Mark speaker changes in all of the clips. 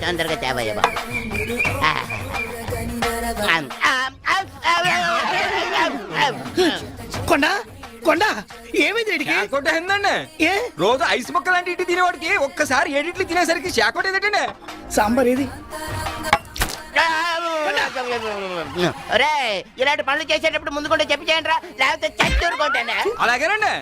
Speaker 1: తొందరగా తేవయ్య బాబు.
Speaker 2: కొండ కొండ ఏమైంది
Speaker 3: ఏందండి రోజు ఐస్ ముక్క లాంటి ఇటు తినేవాడికి ఒక్కసారి ఏడిట్లు తినేసరికి షాకోట్ ఏదంటే
Speaker 2: సాంబార్ ఏది?
Speaker 1: ఒరే ఇలాంటి పనులు చేసేటప్పుడు ముందు కూడా చెప్పి చేయండి రా, లేకపోతే చచ్చూరుకుంటానే.
Speaker 3: అలాగేనండి.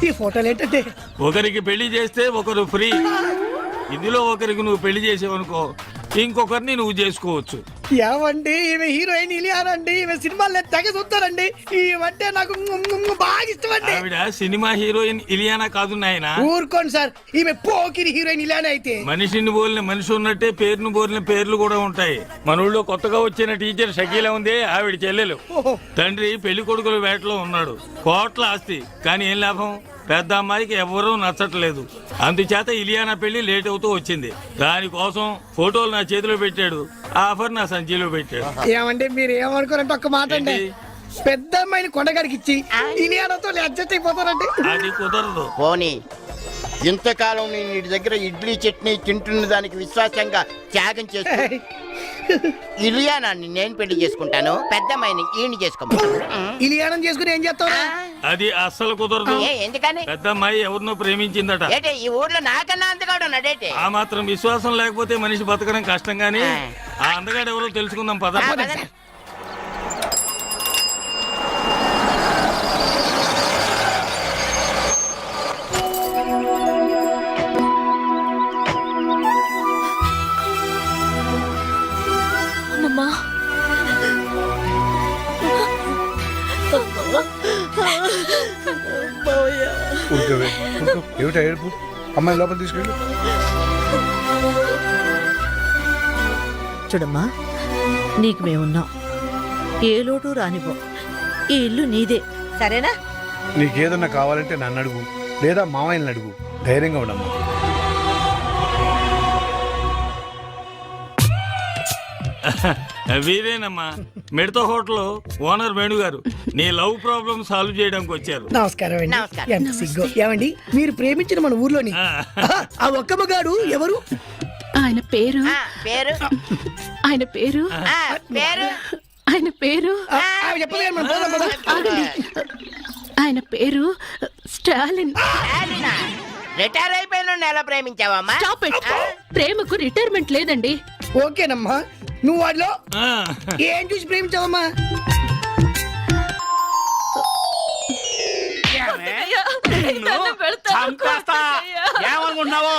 Speaker 2: ఈ ఫోటోలు ఏంటంటే
Speaker 4: ఒకరికి పెళ్లి చేస్తే ఒకరు ఫ్రీ. ఇందులో ఒకరికి నువ్వు పెళ్లి చేసేవనుకో ఇంకొకరిని నువ్వు చేసుకోవచ్చు.
Speaker 2: ఏమండి ఈమె హీరోయిన్ ఇలియానా అండి, ఈమె సినిమాల్లో తెగ చూస్తారండి. ఈమంటే నాకు బాగా ఇష్టం అండి.
Speaker 4: ఆవిడ సినిమా హీరోయిన్ ఇలియానా కాదు నాయన.
Speaker 2: ఊరుకోండి సార్, ఈమె పోకిరి హీరోయిన్ ఇలియానా అయితే.
Speaker 4: మనిషిని బోలిన మనిషి ఉన్నట్టే పేరును బోలిన పేర్లు కూడా ఉంటాయి. మన ఊళ్ళో కొత్తగా వచ్చిన టీచర్ షకీలా ఉంది, ఆవిడ చెల్లెలు. తండ్రి పెళ్లి కొడుకుల వేటలో ఉన్నాడు, కోట్ల ఆస్తి. కానీ ఏం లాభం, పెద్ద అమ్మాయికి ఎవరూ నచ్చట్లేదు. అందుచేత ఇలియానా పెళ్లి లేట్ అవుతూ వచ్చింది. దానికోసం ఫోటోలు నా చేతిలో పెట్టాడు, ఆఫర్ నా సంచిలో పెట్టాడు.
Speaker 2: ఏమంటే మీరు ఏమనుకోరంటే ఒక్క మాట అండి, పెద్ద అమ్మాయిని కొండగారికి ఇచ్చి ఇలియానాతో అడ్జస్ట్ అయిపోతారండి.
Speaker 4: అది కుదరదు.
Speaker 1: పోనీ ఇంతకాలం నేను ఇంటి దగ్గర ఇడ్లీ చట్నీ తింటున్న దానికి విశ్వాసంగా త్యాగం చేస్తూ ఇలియానాన్ని నేను పెళ్లి చేసుకుంటాను, పెద్దమ్మాయిని ఈయన చేసుకోమంటాను.
Speaker 2: ఇలియానం చేసుకుని ఏం చేస్తావు?
Speaker 4: అది అస్సలు కుదరదు.
Speaker 1: ఎందుకని?
Speaker 4: పెద్ద అమ్మాయి ఎవరినో ప్రేమించిందట.
Speaker 1: ఏంటి ఈ ఊర్లో నాకన్నా అందగాడు ఉన్నాడేంటి?
Speaker 4: ఆ మాత్రం విశ్వాసం లేకపోతే మనిషి బతకడం కష్టం. గానీ ఆ అందగాడు ఎవరో తెలుసుకుందాం పద.
Speaker 5: ఏమిటా ఏడుపు? అమ్మాయి లోపల తీసుకెళ్ళు.
Speaker 6: చూడమ్మా, నీకు మేమున్నాం, ఏ లోటు రానివ్వం. ఈ ఇల్లు నీదే, సరేనా?
Speaker 5: నీకేదన్నా కావాలంటే నన్ను అడుగు, లేదా మామయ్యని అడుగు. ధైర్యంగా ఉండమ్మా.
Speaker 4: వీరేనమ్మా, మిడత హోటల్ ఓనర్ వేణు గారు. నీ లవ్ ప్రాబ్లం సాల్వ్ చేయడానికి వచ్చారు.
Speaker 2: నమస్కారం అండి. ఎంత సిగ్గు. ఏమండి మీరు ప్రేమించిన మన ఊర్లోని ఆ ఒక్క మగాడు ఎవరు?
Speaker 7: ఆయన పేరు ఆయన పేరు ఆయన పేరు ఆయన పేరు స్టాలిన్.
Speaker 1: రిటైర్ అయిపోయిన ఎలా ప్రేమించావమ్మా?
Speaker 7: ప్రేమకు రిటైర్మెంట్ లేదండి.
Speaker 2: ఓకేనమ్మా, నువ్వు వాడిలో ఏం చూసి ప్రేమించావమ్మా?
Speaker 8: ఏమనుకుంటున్నావు?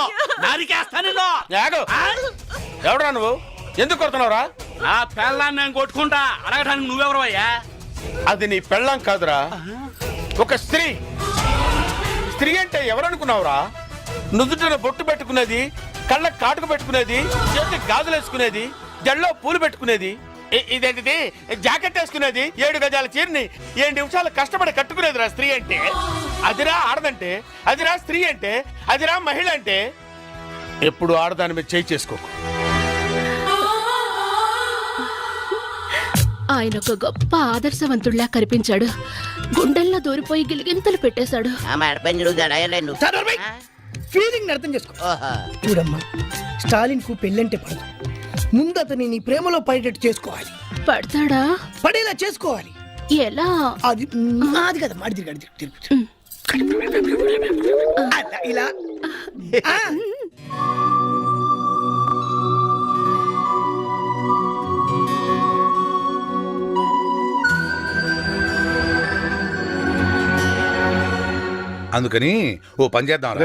Speaker 8: ఎవడరా నువ్వు? ఎందుకు కొడుతున్నావురా? ఆ పెళ్ళాన్ని నేను కొట్టుకుంటా అడగటానికి నువ్వెవరు అయ్యా? అది నీ పెళ్ళాం కాదురా, ఒక స్త్రీ. స్త్రీ అంటే ఎవరనుకున్నావురా? నుదుటిన బొట్టు పెట్టుకునేది, కళ్ళ కాటుకు పెట్టుకునేది, చేతి గాజులు వేసుకునేది, జల్లో పూలు పెట్టుకునేది, ఇదేంటిది జాకెట్ వేసుకునేది, 7 గజాల చీరని 7 నిమిషాలు కష్టపడి కట్టుకునేదిరా స్త్రీ అంటే. అదిరా ఆడదంటే, అదిరా స్త్రీ అంటే, అదిరా మహిళ అంటే. ఎప్పుడు ఆడదాని మీద చేయి చేసుకోకు.
Speaker 7: ఆయన ఒక గొప్ప ఆదర్శవంతుడిలా కనిపించాడు. గుండెల్లో దూరిపోయి గిలిగింతలు పెట్టేశాడు.
Speaker 2: ఫీలింగ్ అర్థం చేసుకో. చూడమ్మా, స్టాలిన్ కు పెళ్ళంటే పడదు. ముందు అతని నీ ప్రేమలో పడేటట్టు చేసుకోవాలి.
Speaker 7: పడతాడా?
Speaker 2: పడేలా చేసుకోవాలి.
Speaker 7: ఎలా?
Speaker 2: అది అది కదా మాడి తిరుగు ఇలా.
Speaker 5: అందుకని ఓ పని చేద్దాం.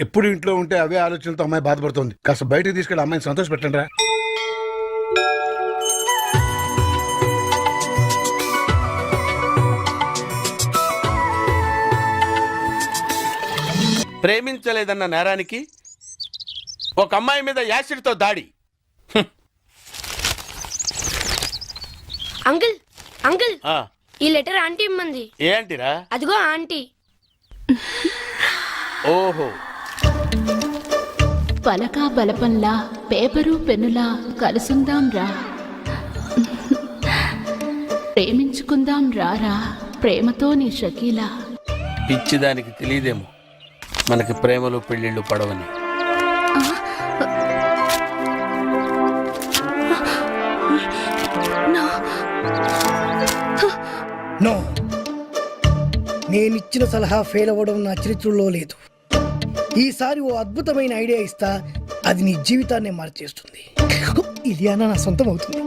Speaker 5: ఎప్పుడు ఇంట్లో ఉంటే అవే ఆలోచనలతో అమ్మాయి బాధపడుతుంది. కాస్త బయటకు తీసుకెళ్ళి అమ్మాయిని సంతోష పెట్టండి రా.
Speaker 8: ప్రేమించలేదన్న నేరానికి ఒక అమ్మాయి మీద యాసిడ్తో దాడి.
Speaker 9: అంకుల్ అంకుల్, ఈ లెటర్ ఆంటీ ఇమ్మంది.
Speaker 8: ఏ ఆంటీరా?
Speaker 9: అదిగో ఆంటీ.
Speaker 8: ఓహో,
Speaker 7: పలకా బలపంలా పేపరు పెన్నులా కలుసుందాం రా, ప్రేమించుకుందాం రారా ప్రేమతో నీ షకీలా.
Speaker 8: పిచ్చిదానికి తెలియదేమో మనకి ప్రేమలు పెళ్ళిళ్ళు పడవని.
Speaker 2: నో, నేనిచ్చిన సలహా ఫెయిల్ అవ్వడం నా చరిత్రలో లేదు. ఈసారి ఓ అద్భుతమైన ఐడియా ఇస్తా, అది నీ జీవితాన్ని మార్చేస్తుంది. ఇలియానా నా సొంతం అవుతుంది.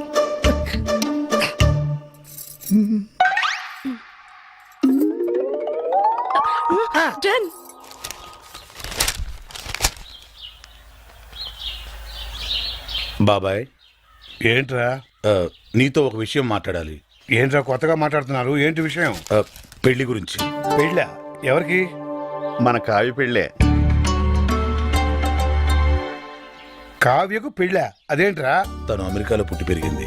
Speaker 5: బాబాయ్, ఏంట్రా? నీతో ఒక విషయం మాట్లాడాలి. ఏంట్రా కొత్తగా మాట్లాడుతున్నారు? ఏంటి విషయం? పెళ్లి గురించి. పెళ్ళా? ఎవరికి?
Speaker 10: మన కావ్య పెళ్ళే.
Speaker 5: కావ్యకు పెళ్ళా? అదేంట్రా? తను అమెరికాలో పుట్టి పెరిగింది,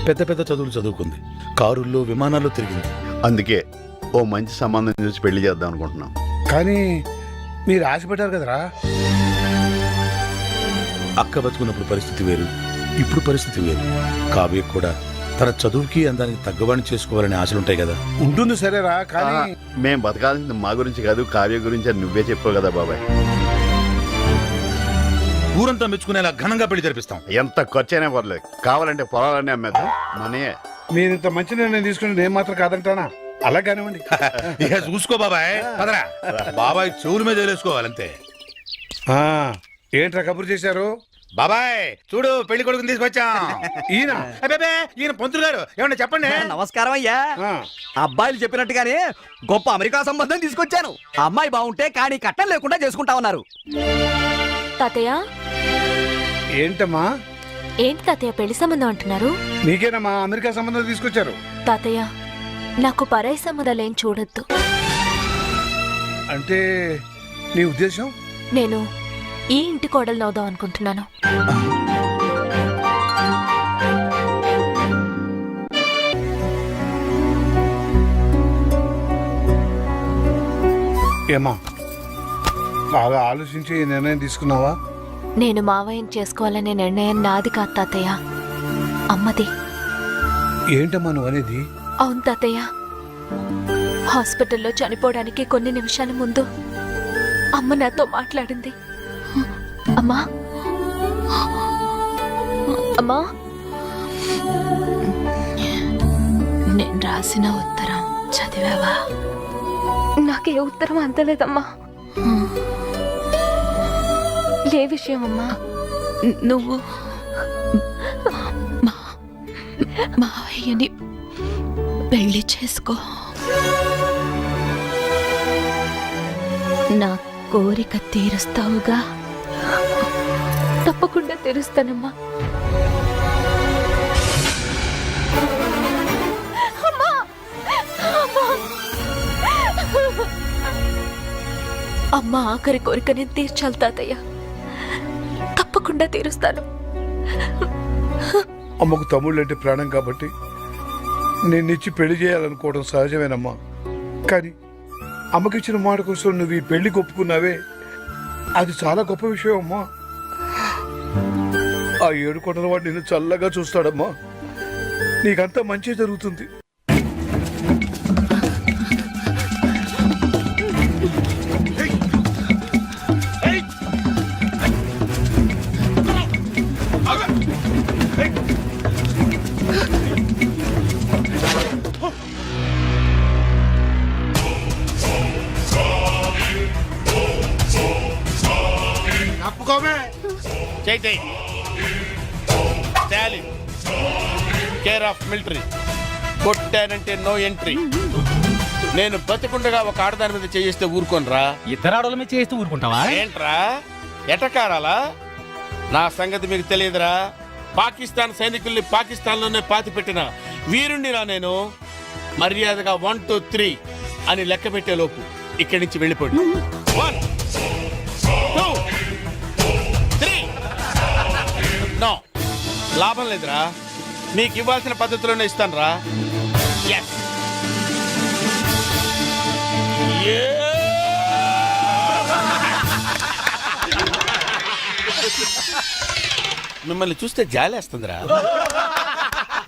Speaker 5: పెద్ద పెద్ద చదువులు చదువుకుంది, కారుల్లో విమానాల్లో తిరిగింది.
Speaker 10: అందుకే ఓ మంచి సంబంధం చూసి పెళ్లి చేద్దాం అనుకుంటున్నాం.
Speaker 5: కానీ మీరు ఆశపడ్డారు కదరా. అక్క బతుకున్నప్పుడు పరిస్థితి వేరు, ఇప్పుడు పరిస్థితి వేరు. కావ్యకు కూడా తన చదువుకి అందానికి తగ్గవాడిని చేసుకోవాలనే ఆశలుంటాయి కదా. ఉంటుంది సరేరా, కానీ
Speaker 10: మేం బతకాల్సింది మా గురించి కాదు, కావ్య గురించి అని నువ్వే చెప్పావు కదా బాబాయ్.
Speaker 5: ఊరంతా మెచ్చుకునేలా ఘనంగా పెళ్లి జరిపిస్తాం.
Speaker 10: ఎంత ఖర్చైనా పర్లేదు, కావాలంటే పొలాలన్నీ అమ్మేద్దాం. మనయే.
Speaker 5: మీరు ఇంత మంచి నిర్ణయం తీసుకుని నేను మాత్రం కాదంటానా? అలా కానివ్వండి. ఇక చూసుకో బాబాయ్, పదరా. బాబాయ్ చెవుల మీద వేసుకోవాలంతే. ఏంట్రా కబురు చేశారు? బాబాయ్ చూడు, పెళ్లి కొడుకుని తీసుకొచ్చాం. ఈయన పంతులు గారు, ఏమన్నా చెప్పండి.
Speaker 3: నమస్కారం అయ్యా. అబ్బాయిలు చెప్పినట్టుగానే గొప్ప అమెరికా సంబంధం తీసుకొచ్చాను. అమ్మాయి బాగుంటే కానీ కట్నం లేకుండా చేసుకుంటా ఉన్నారు.
Speaker 9: తాతయ్య,
Speaker 5: ఏంటమ్మా?
Speaker 9: ఏంటి తాతయ్య పెళ్లి సంబంధం అంటున్నారు?
Speaker 5: నీకేనమ్మా అమెరికా సంబంధం తీసుకొచ్చారు.
Speaker 9: తాతయ్య, నాకు పరాయి సంబంధాలేం చూడొద్దు.
Speaker 5: అంటే నీ ఉద్దేశం?
Speaker 9: నేను ఈ ఇంటి కోడలు అవుదాం అనుకుంటున్నాను.
Speaker 5: ఏమా బాగా ఆలోచించి ఈ నిర్ణయం తీసుకున్నావా?
Speaker 9: నేను మావయ్యని చేసుకోవాలనే నిర్ణయం నాది కాదు తాతయ్య, అమ్మది.
Speaker 5: ఏంటమ్మా నువ్వు అనేది?
Speaker 9: అవును తాతయ్య, హాస్పిటల్లో చనిపోవడానికి కొన్ని నిమిషాల ముందు అమ్మ నాతో మాట్లాడింది. అమ్మా, అమ్మా, నేను రాసిన ఉత్తరం చదివావా? నాకే ఉత్తరం అందలేదమ్మా. ఏ విషయం అమ్మా? నువ్వు మావయ్యని పెళ్లి చేసుకో. నా కోరిక తీరుస్తావుగా? తప్పకుండా తీరుస్తానమ్మా. అమ్మ ఆఖరి కోరిక నేను తీర్చాలి తాతయ్య, తప్పకుండా తీరుస్తాను.
Speaker 5: అమ్మకు తమ్ముళ్ళు అంటే ప్రాణం కాబట్టి నిన్నిచ్చి పెళ్లి చేయాలనుకోవడం సహజమేనమ్మా. కానీ అమ్మకిచ్చిన మాట కోసం నువ్వు ఈ పెళ్లి ఒప్పుకున్నావే, అది చాలా గొప్ప విషయం అమ్మా. ఆ 7 కొండల వాడు నిన్ను చల్లగా చూస్తాడమ్మా. నీకంతా మంచి జరుగుతుంది.
Speaker 8: Care of military. కొట్టానంటే నో ఎంట్రీ. నేను బతికుండగా ఒక ఆడదాని మీద చేయిస్తే ఊరుకోనరా?
Speaker 3: ఇద్దరు ఆడోళ్ళ మీద చేస్తూ ఊరుకుంటావా?
Speaker 8: ఏంట్రా ఎటకారాలా? నా సంగతి మీకు తెలియదురా. పాకిస్తాన్ సైనికుల్ని పాకిస్తాన్లోనే పాతి పెట్టిన వీరుణ్ణిరా నేను. మర్యాదగా 1 2 3 అని లెక్క పెట్టే లోపు ఇక్కడి నుంచి వెళ్ళిపోండి. 1 2 3. నో, లాభం లేదురా. మీకు ఇవ్వాల్సిన పద్ధతిలోనే ఇస్తాను రా. మిమ్మల్ని చూస్తే జాలేస్తుందిరా.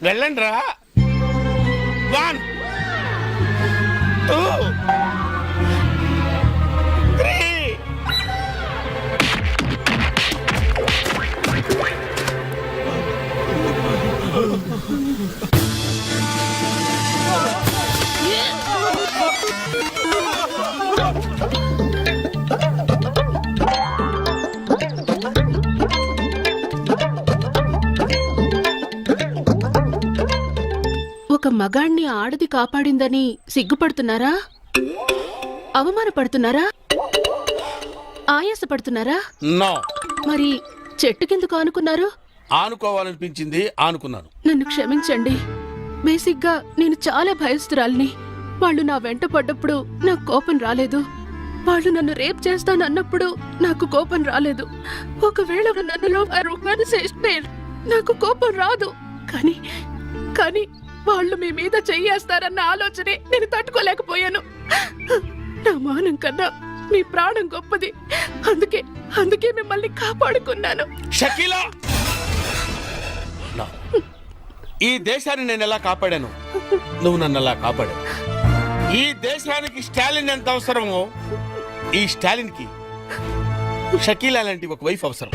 Speaker 8: వెళ్ళండి రా. 1 2 3.
Speaker 7: ఒక మగాణ్ణి ఆడది కాపాడిందని సిగ్గుపడుతున్నారా? అవమానపడుతున్నారా? ఆయాసపడుతున్నారా?
Speaker 8: నో.
Speaker 7: మరి చెట్టు కిందకు ఆనుకున్నారు?
Speaker 8: ఆనుకోవాలనిపించింది, ఆనుకున్నాను.
Speaker 7: నన్ను క్షమించండి. బేసిక్గా నేను చాలా భయస్తురాల్ని. వాళ్ళు నా వెంట పడ్డప్పుడు నాకు కోపం రాలేదు. వాళ్ళు నన్ను రేప్ చేస్తానన్నప్పుడు నాకు కోపం రాలేదు. ఒకవేళ నన్నులో నాకు కోపం రాదు. కానీ వాళ్ళు మీ మీద చెయ్యేస్తారన్న ఆలోచనే నేను తట్టుకోలేకపోయాను. నా మానం కన్నా మీ ప్రాణం గొప్పది. అందుకే మిమ్మల్ని కాపాడుకున్నాను.
Speaker 8: షకీలా, ఈ దేశాన్ని నేను ఎలా కాపాడాను, నువ్వు నన్ను అలా కాపాడావు. ఈ దేశానికి స్టాలిన్ ఎంత అవసరమో, ఈ స్టాలిన్ కి షకీలా లాంటి ఒక వైఫ్ అవసరం.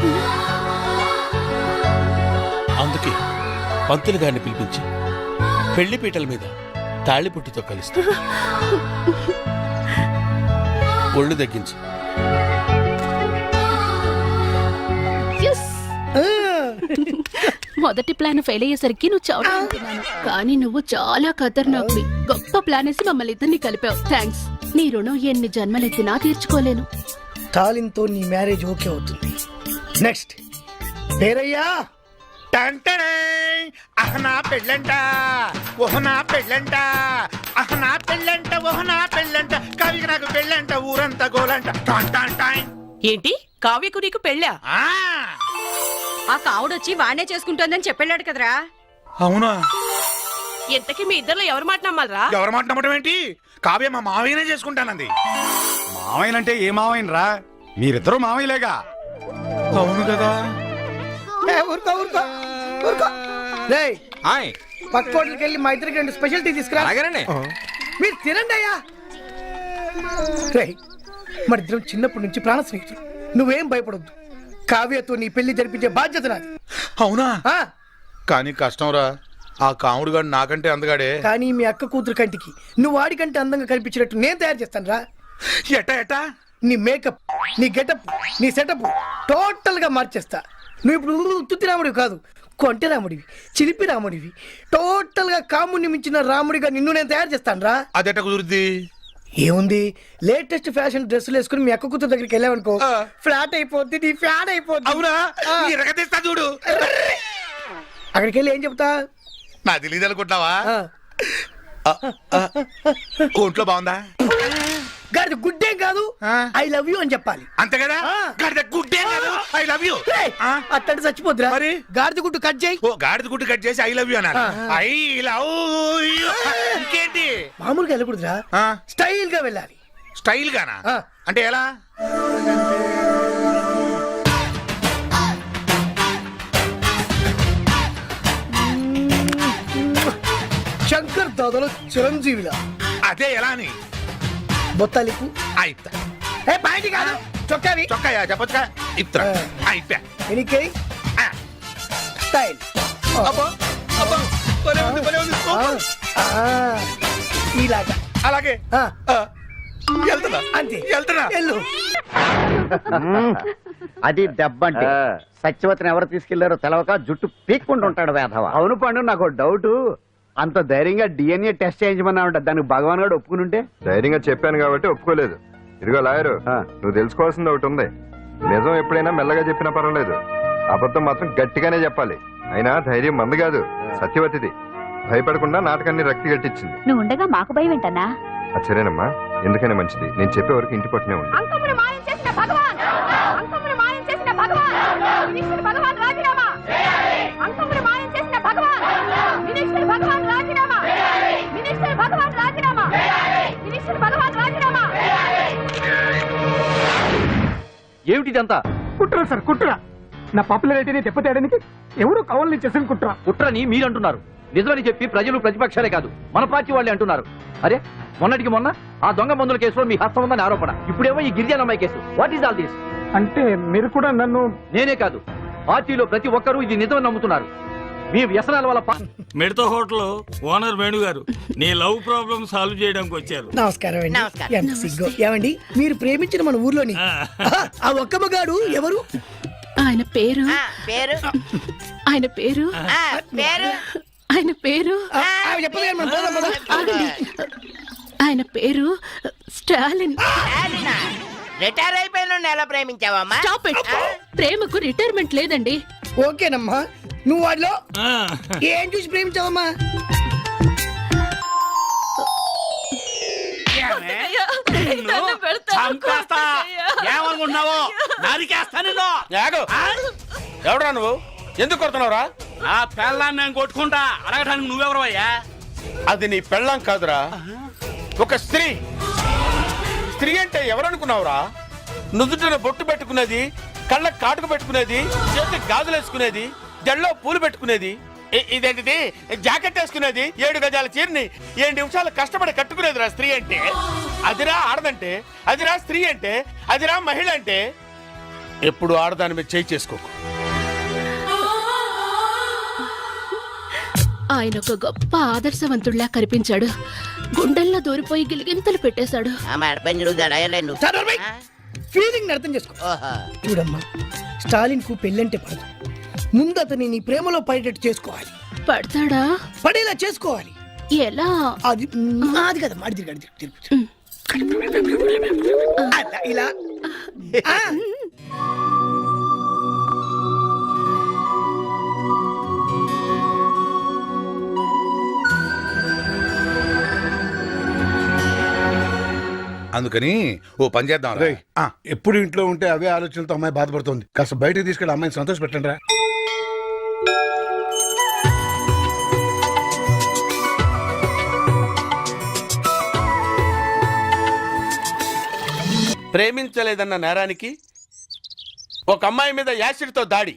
Speaker 8: అందుకే పంతులు గారిని పిలిపించి పెళ్లిపీటల మీద తాళిపుట్టుతో కలుస్తా. ఒళ్ళు తగ్గించు.
Speaker 7: మొదటి ప్లాన్ ఫెయిల్ అయ్యేసరికి నువ్వు చావుతున్నాను, కానీ నువ్వు చాలా ఖతర్నాక్వి. గొప్ప ప్లాన్ వేసి మమ్మల్ని ఇద్దరిని కలిపావు. థ్యాంక్స్. నీ రుణం ఎన్ని జన్మలెత్తినా తీర్చుకోలేను.
Speaker 2: తాలింతో నీ మ్యారేజ్ ఓకే అవుతుంది. నెక్స్ట్ పేరయ్యా.
Speaker 1: అహనా పెళ్ళంట, ఓహనా పెళ్ళంట, అహనా పెళ్ళంట, ఓహనా పెళ్ళంట, కవికి నాకు పెళ్ళంట, ఊరంతా గోలంట.
Speaker 11: ఏంటి కావ్యకు నీకు పెళ్ళా? ఆ కావుడొచ్చి వాణ్ణే చేసుకుంటోందని చెప్పాడు కదరా.
Speaker 5: అవునా?
Speaker 11: ఇంతకీ మీ ఇద్దరు ఎవరి మాట నమ్మాలరా?
Speaker 5: ఎవరి మాట నమ్మటం ఏంటి? కావ్య మా మావయ్యనే చేసుకుంటానంది.
Speaker 3: మావయ్యనంటే ఏ మావయ్యనరా? మీరిద్దరూ మావయ్యలేగా.
Speaker 5: అవును కదా.
Speaker 2: పక్క హోటల్కి వెళ్ళి మా ఇద్దరికి 2 స్పెషల్ టీ తీసుకురా. మీరు తినండి అయ్యా. మరి ఇద్దరం చిన్నప్పటి నుంచి ప్రాణ స్నేహితులు. నువ్వేం భయపడొద్దు. కావ్యతో నీ పెళ్లి జరిపించే బాధ్యత నాది.
Speaker 5: అవునా? కానీ కష్టం రా. ఆ కాముడు గాడు నాకంటే అందగాడే.
Speaker 2: కానీ మీ అక్క కూతురు కంటికి నువ్వు వాడికంటే అందంగా కనిపించినట్టు నేను తయారు చేస్తాను రా.
Speaker 5: ఎట్టా?
Speaker 2: నీ మేకప్, నీ గెటప్, నీ సెటప్ టోటల్ గా మార్చేస్తా. నువ్వు ఇప్పుడు తుత్తి రాముడివి కాదు, కొంటె రాముడివి, చిలిపి రాముడివి. టోటల్ గా కాముడిని మించిన రాముడిగా నిన్ను నేను తయారు చేస్తాను రా.
Speaker 5: అదెట్ట కుదురుద్ది?
Speaker 2: ఏముంది, లేటెస్ట్ ఫ్యాషన్ డ్రెస్సులు వేసుకుని మీ అక్క కూతురు దగ్గరికి వెళ్ళావనుకో, ఫ్లాట్ అయిపోద్ది, నీ ఫ్యాన్ అయిపోద్ది.
Speaker 5: అవునా? చూడు.
Speaker 2: అక్కడికి వెళ్ళి ఏం చెప్తా?
Speaker 5: నా తెలియదు అనుకుంటున్నావా? ఒంట్లో బాగుందా?
Speaker 2: గాడిద గుడ్డేం కాదు, ఐ లవ్ యూ అని చెప్పాలి.
Speaker 5: అంతే కదా? గాడిద గుడ్డే కాదు, ఐ లవ్ యూ.
Speaker 2: అట్టంటే చచ్చిపోద్దురా. మరి గాడిద గుడ్డు కట్ చేయి.
Speaker 5: గాడిద గుడ్డు కట్ చేసి ఐ లవ్ యూ అన్నారు. I love you. ఇంకేంటి?
Speaker 2: మామూలుగా వెళ్ళకూడదురా, స్టైల్ గా వెళ్ళాలి.
Speaker 5: స్టైల్ గానా? అంటే ఎలా?
Speaker 2: శంకర్ దాదాలో చిరంజీవిలా.
Speaker 5: అదే ఎలా అని?
Speaker 2: బొత్తాలిపు
Speaker 5: అయితా.
Speaker 2: బయటి కాదు, చొక్కావి.
Speaker 5: చొక్కాయా చెప్పొచ్చుగా. ఇత్తా అయిపోయా.
Speaker 2: ఎనికై స్టైల్. ఇలాగా.
Speaker 5: అలాగే వెళ్తున్నా.
Speaker 2: అంతే,
Speaker 5: వెళ్తున్నా.
Speaker 2: వెళ్ళు.
Speaker 1: అది దెబ్బంటే సత్యవతిని ఎవరు తీసుకెళ్లారో తెలవక జుట్టు పీక్కుంటుంటాడు వేధవ.
Speaker 10: అవును పండు, నాకు డౌట్. అంత ధైర్యంగా డిఎన్ఏ టెస్ట్ చేయించమన్నా ఉంటా, దానికి భగవాన్ గారు ఒప్పుకుని ఉంటే.
Speaker 12: ధైర్యంగా చెప్పాను కాబట్టి ఒప్పుకోలేదు. ఇదిగో లాయరు, నువ్వు తెలుసుకోవాల్సింది ఒకటి ఉంది. నిజం ఎప్పుడైనా మెల్లగా చెప్పినా పర్వాలేదు, అబద్ధం మాత్రం గట్టిగానే చెప్పాలి. అయినా ధైర్యం మంది కాదు, సత్యవతిది. భయపడకుండా నాటకాన్ని రక్తి గట్టించింది.
Speaker 9: నువ్వు ఉండగా మాకు భయం ఏంటన్నా?
Speaker 12: సరేనమ్మా, ఎందుకనే మంచిది. నేను చెప్పే వరకు ఇంటి పట్టునే ఉంది.
Speaker 3: ఏమిటిదంతా?
Speaker 2: కుట్రా సార్, కుట్రా. నా పాపులారిటీని దెబ్బతేయడానికి ఎవరు కావాలని చేసుకుంటారా?
Speaker 3: కుట్రని మీరు అంటున్నారు, నిజమని చెప్పి ప్రజలు ప్రతిపక్షాలే కాదు మన పార్టీ వాళ్ళే అంటున్నారు. అరే మొన్నటికి మొన్న ఆ దొంగ మందుల కేసులో మీ హస్తం ఉందని ఆరోపణ, ఇప్పుడేమో ఈ గిరిజన అమ్మాయి case. What is all this?
Speaker 2: అంటే మీరు కూడా నన్ను...
Speaker 3: నేనే కాదు, పార్టీలో ప్రతి ఒక్కరూ ఇది నిజమని నమ్ముతున్నారు. మీ వ్యసనాల వల్ల
Speaker 4: మిడత హోటల్ ఓనర్ వేణు గారు నీ లవ్ ప్రాబ్లం సాల్వ్ చేయడానికి వచ్చారు.
Speaker 2: నమస్కారం అండి.
Speaker 1: నమస్కారం.
Speaker 2: ఎంత సిగ్గు. ఏమండి మీరు ప్రేమించిన మన ఊర్లోని ఆ ఒక్క మగాడు ఎవరు?
Speaker 7: ఆయన పేరు
Speaker 1: పేరు
Speaker 7: ఆయన పేరు
Speaker 1: పేరు
Speaker 7: ఆయన పేరు
Speaker 2: చెప్పదు కానీ మనం పోదాం పద.
Speaker 7: ఆగండి. ఆయన పేరు స్టాలిన్.
Speaker 1: రిటైర్ అయిపోయిన ఎలా ప్రేమించావమ్మా?
Speaker 7: Stop it. ప్రేమకు రిటైర్మెంట్ లేదండి.
Speaker 2: ఓకేనమ్మా, నువ్వు వాడిలో ఏం చూసి ప్రేమించావమ్మా?
Speaker 8: ఏమనుకుంటున్నావు? ఎవడరా నువ్వు? ఎందుకు కొడుతున్నావురా? ఆ పెళ్ళాన్ని నేను కొట్టుకుంటా అడగటానికి నువ్వెవరవయ్యా? అది నీ పెళ్ళాం కాదురా, ఒక స్త్రీ. స్త్రీ అంటే ఎవరనుకున్నావురా? నుదుటిన బొట్టు పెట్టుకునేది, కళ్ళకు కాటుకు పెట్టుకునేది, చేతికి గాజులు వేసుకునేది, జల్లో పూలు పెట్టుకునేది, ఇదేంటిది జాకెట్ వేసుకునేది, 7 గజాల చీరని 7 నిమిషాలు కష్టపడి కట్టుకునేదిరా స్త్రీ అంటే. అదిరా ఆడదంటే, అదిరా స్త్రీ అంటే, అదిరా మహిళ అంటే. ఎప్పుడు ఆడదాని మీద చేయి చేసుకోకు.
Speaker 7: ఆయన ఒక గొప్ప ఆదర్శవంతుడిలా కనిపించాడు. గుండెల్లో దూరిపోయి గిలిగింతలు పెట్టేశాడు.
Speaker 2: ఫీలింగ్ అర్థం చేసుకో. చూడమ్మా, స్టాలిన్ కు పెళ్ళంటే పడదు. ముందు అతని నీ ప్రేమలో పడేటట్టు చేసుకోవాలి.
Speaker 7: పడతాడా?
Speaker 2: పడేలా చేసుకోవాలి.
Speaker 7: ఎలా?
Speaker 2: అది అది కదా మాడి తిరిగి ఇలా
Speaker 5: అందుకని ఓ పని చేద్దాం. ఎప్పుడు ఇంట్లో ఉంటే అవే ఆలోచనలతో అమ్మాయి బాధపడుతుంది. కాస్త బయటకు తీసుకెళ్ళి అమ్మాయిని సంతోష పెట్టండి రా.
Speaker 8: ప్రేమించలేదన్న నేరానికి ఒక అమ్మాయి మీద యాసిడ్తో దాడి.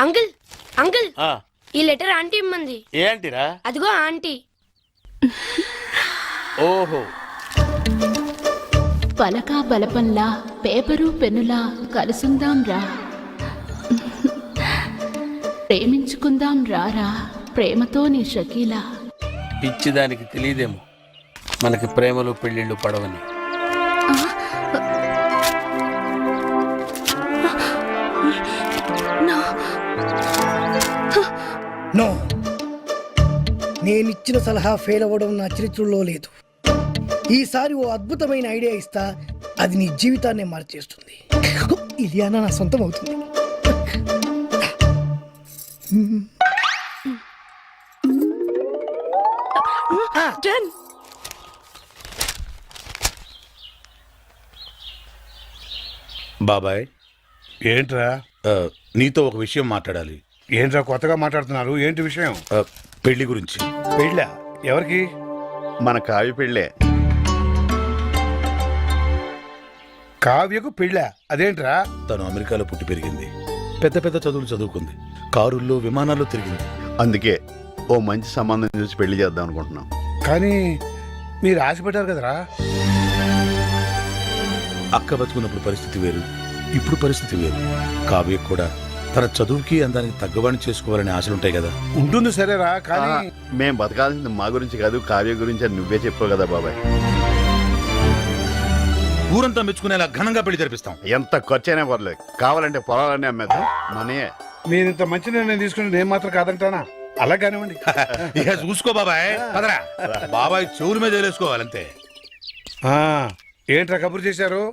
Speaker 13: అంకుల్ అంకుల్ ఈ లెటర్ ఆంటీ ఇమ్మంది.
Speaker 8: ఏంటిరా?
Speaker 13: అదిగో ఆంటీ.
Speaker 8: ఓహో.
Speaker 7: పలకా బలపంలా పేపరు పెన్నులా కలుసుందాం రా, ప్రేమించుకుందాం రారా, ప్రేమతో నీ షకీలా.
Speaker 8: పిచ్చిదానికి తెలియదేమో మనకి ప్రేమలు పెళ్లిళ్ళు పడవని.
Speaker 2: నో, నేనిచ్చిన సలహా ఫెయిల్ అవ్వడం నా చరిత్రలో లేదు. ఈసారి ఓ అద్భుతమైన ఐడియా ఇస్తా, అది నీ జీవితాన్ని మార్చేస్తుంది. ఇలియానా నా సొంతం అవుతుంది.
Speaker 5: బాబాయ్, ఏంట్రా? నీతో ఒక విషయం మాట్లాడాలి. ఏంట్రా కొత్తగా మాట్లాడుతున్నారు? ఏంటి విషయం? పెళ్లి గురించి. పెళ్ళా? ఎవరికి?
Speaker 10: మన కావ్య పెళ్ళే.
Speaker 5: కావ్యకు పెళ్ళా? అదేంట్రా? తను అమెరికాలో పుట్టి పెరిగింది, పెద్ద పెద్ద చదువులు చదువుకుంది, కారుల్లో విమానాల్లో తిరిగింది.
Speaker 10: అందుకే ఓ మంచి సంబంధం చూసి పెళ్లి చేద్దాం అనుకుంటున్నాం.
Speaker 5: కానీ మీరు ఆశపడ్డారు కదరా. అక్క బతుకున్నప్పుడు పరిస్థితి వేరు, ఇప్పుడు పరిస్థితి వేరు. కావ్య కూడా తన చదువుకి అందానికి తగ్గవాణి చేసుకోవాలని ఆశలుంటాయి కదా. ఉంటుంది సరేరా, కానీ
Speaker 10: మేం బతకాల్సింది మా గురించి కాదు, కావ్య గురించి అని నువ్వే చెప్పావు కదా బాబాయ్.
Speaker 5: ఊరంతా మెచ్చుకునేలా ఘనంగా పెళ్లి జరిపిస్తాం.
Speaker 10: ఎంత ఖర్చైనా పర్లేదు, కావాలంటే పొలాలన్నీ అమ్మేద్దాం. మనీ
Speaker 5: నేను ఇంత మంచి నిర్ణయం తీసుకుని నేను మాత్రం కాదంటానా? అలా కానివ్వండి. ఇక చూసుకో బాబాయ్, పదరా. బాబాయ్ చెవుల మీద వేసుకోవాలంతే. ఏంట్రా కబురు చేశారు?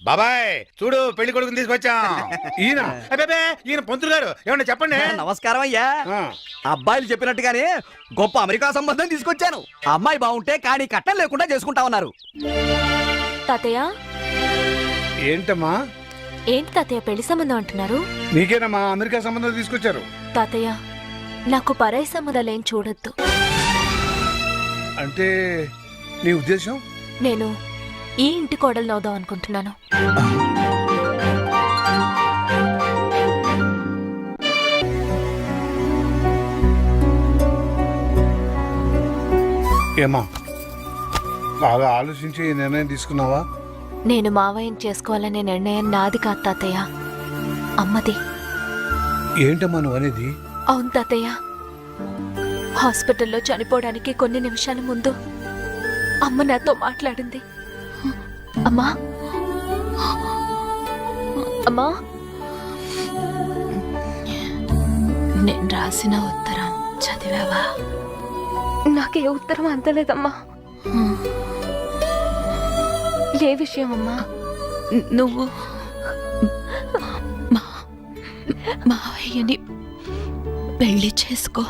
Speaker 5: బాబాయ్ చూడు, పెళ్లి కొడుకుని తీసుకొచ్చాం. ఈయన ఈయన పంతులు గారు, ఏమన్నా చెప్పండి.
Speaker 3: నమస్కారం అయ్యా. అబ్బాయిలు చెప్పినట్టుగానే గొప్ప అమెరికా సంబంధం తీసుకొచ్చాను. అమ్మాయి బాగుంటే కానీ కట్టం లేకుండా చేసుకుంటా ఉన్నారు.
Speaker 9: తాతయ్య.
Speaker 5: ఏంటమ్మా?
Speaker 9: ఏంటి తాతయ్య పెళ్లి సంబంధం అంటున్నారు?
Speaker 5: నీకేనమ్మా అమెరికా సంబంధం తీసుకొచ్చారు.
Speaker 9: తాతయ్య, నాకు పరాయి సంబంధాలేం చూడొద్దు.
Speaker 5: అంటే నీ ఉద్దేశం?
Speaker 9: నేను ఈ ఇంటి కోడలు అవుదాం అనుకుంటున్నాను.
Speaker 5: ఏమా బాగా ఆలోచించి ఈ నిర్ణయం తీసుకున్నావా?
Speaker 9: నేను మావయ్యని చేసుకోవాలనే నిర్ణయం నాది కాదు తాతయ్య, అమ్మది.
Speaker 5: ఏంటమ్మా నువ్వు అనేది?
Speaker 9: అవును తాతయ్య, హాస్పిటల్లో చనిపోవడానికి కొన్ని నిమిషాల ముందు అమ్మ నాతో మాట్లాడింది. అమ్మా అమ్మా, నేను రాసిన ఉత్తరం చదివావా? నాకే ఉత్తరం అందలేదమ్మా. ఏ విషయం అమ్మా? నువ్వు మావయ్యని పెళ్లి చేసుకో.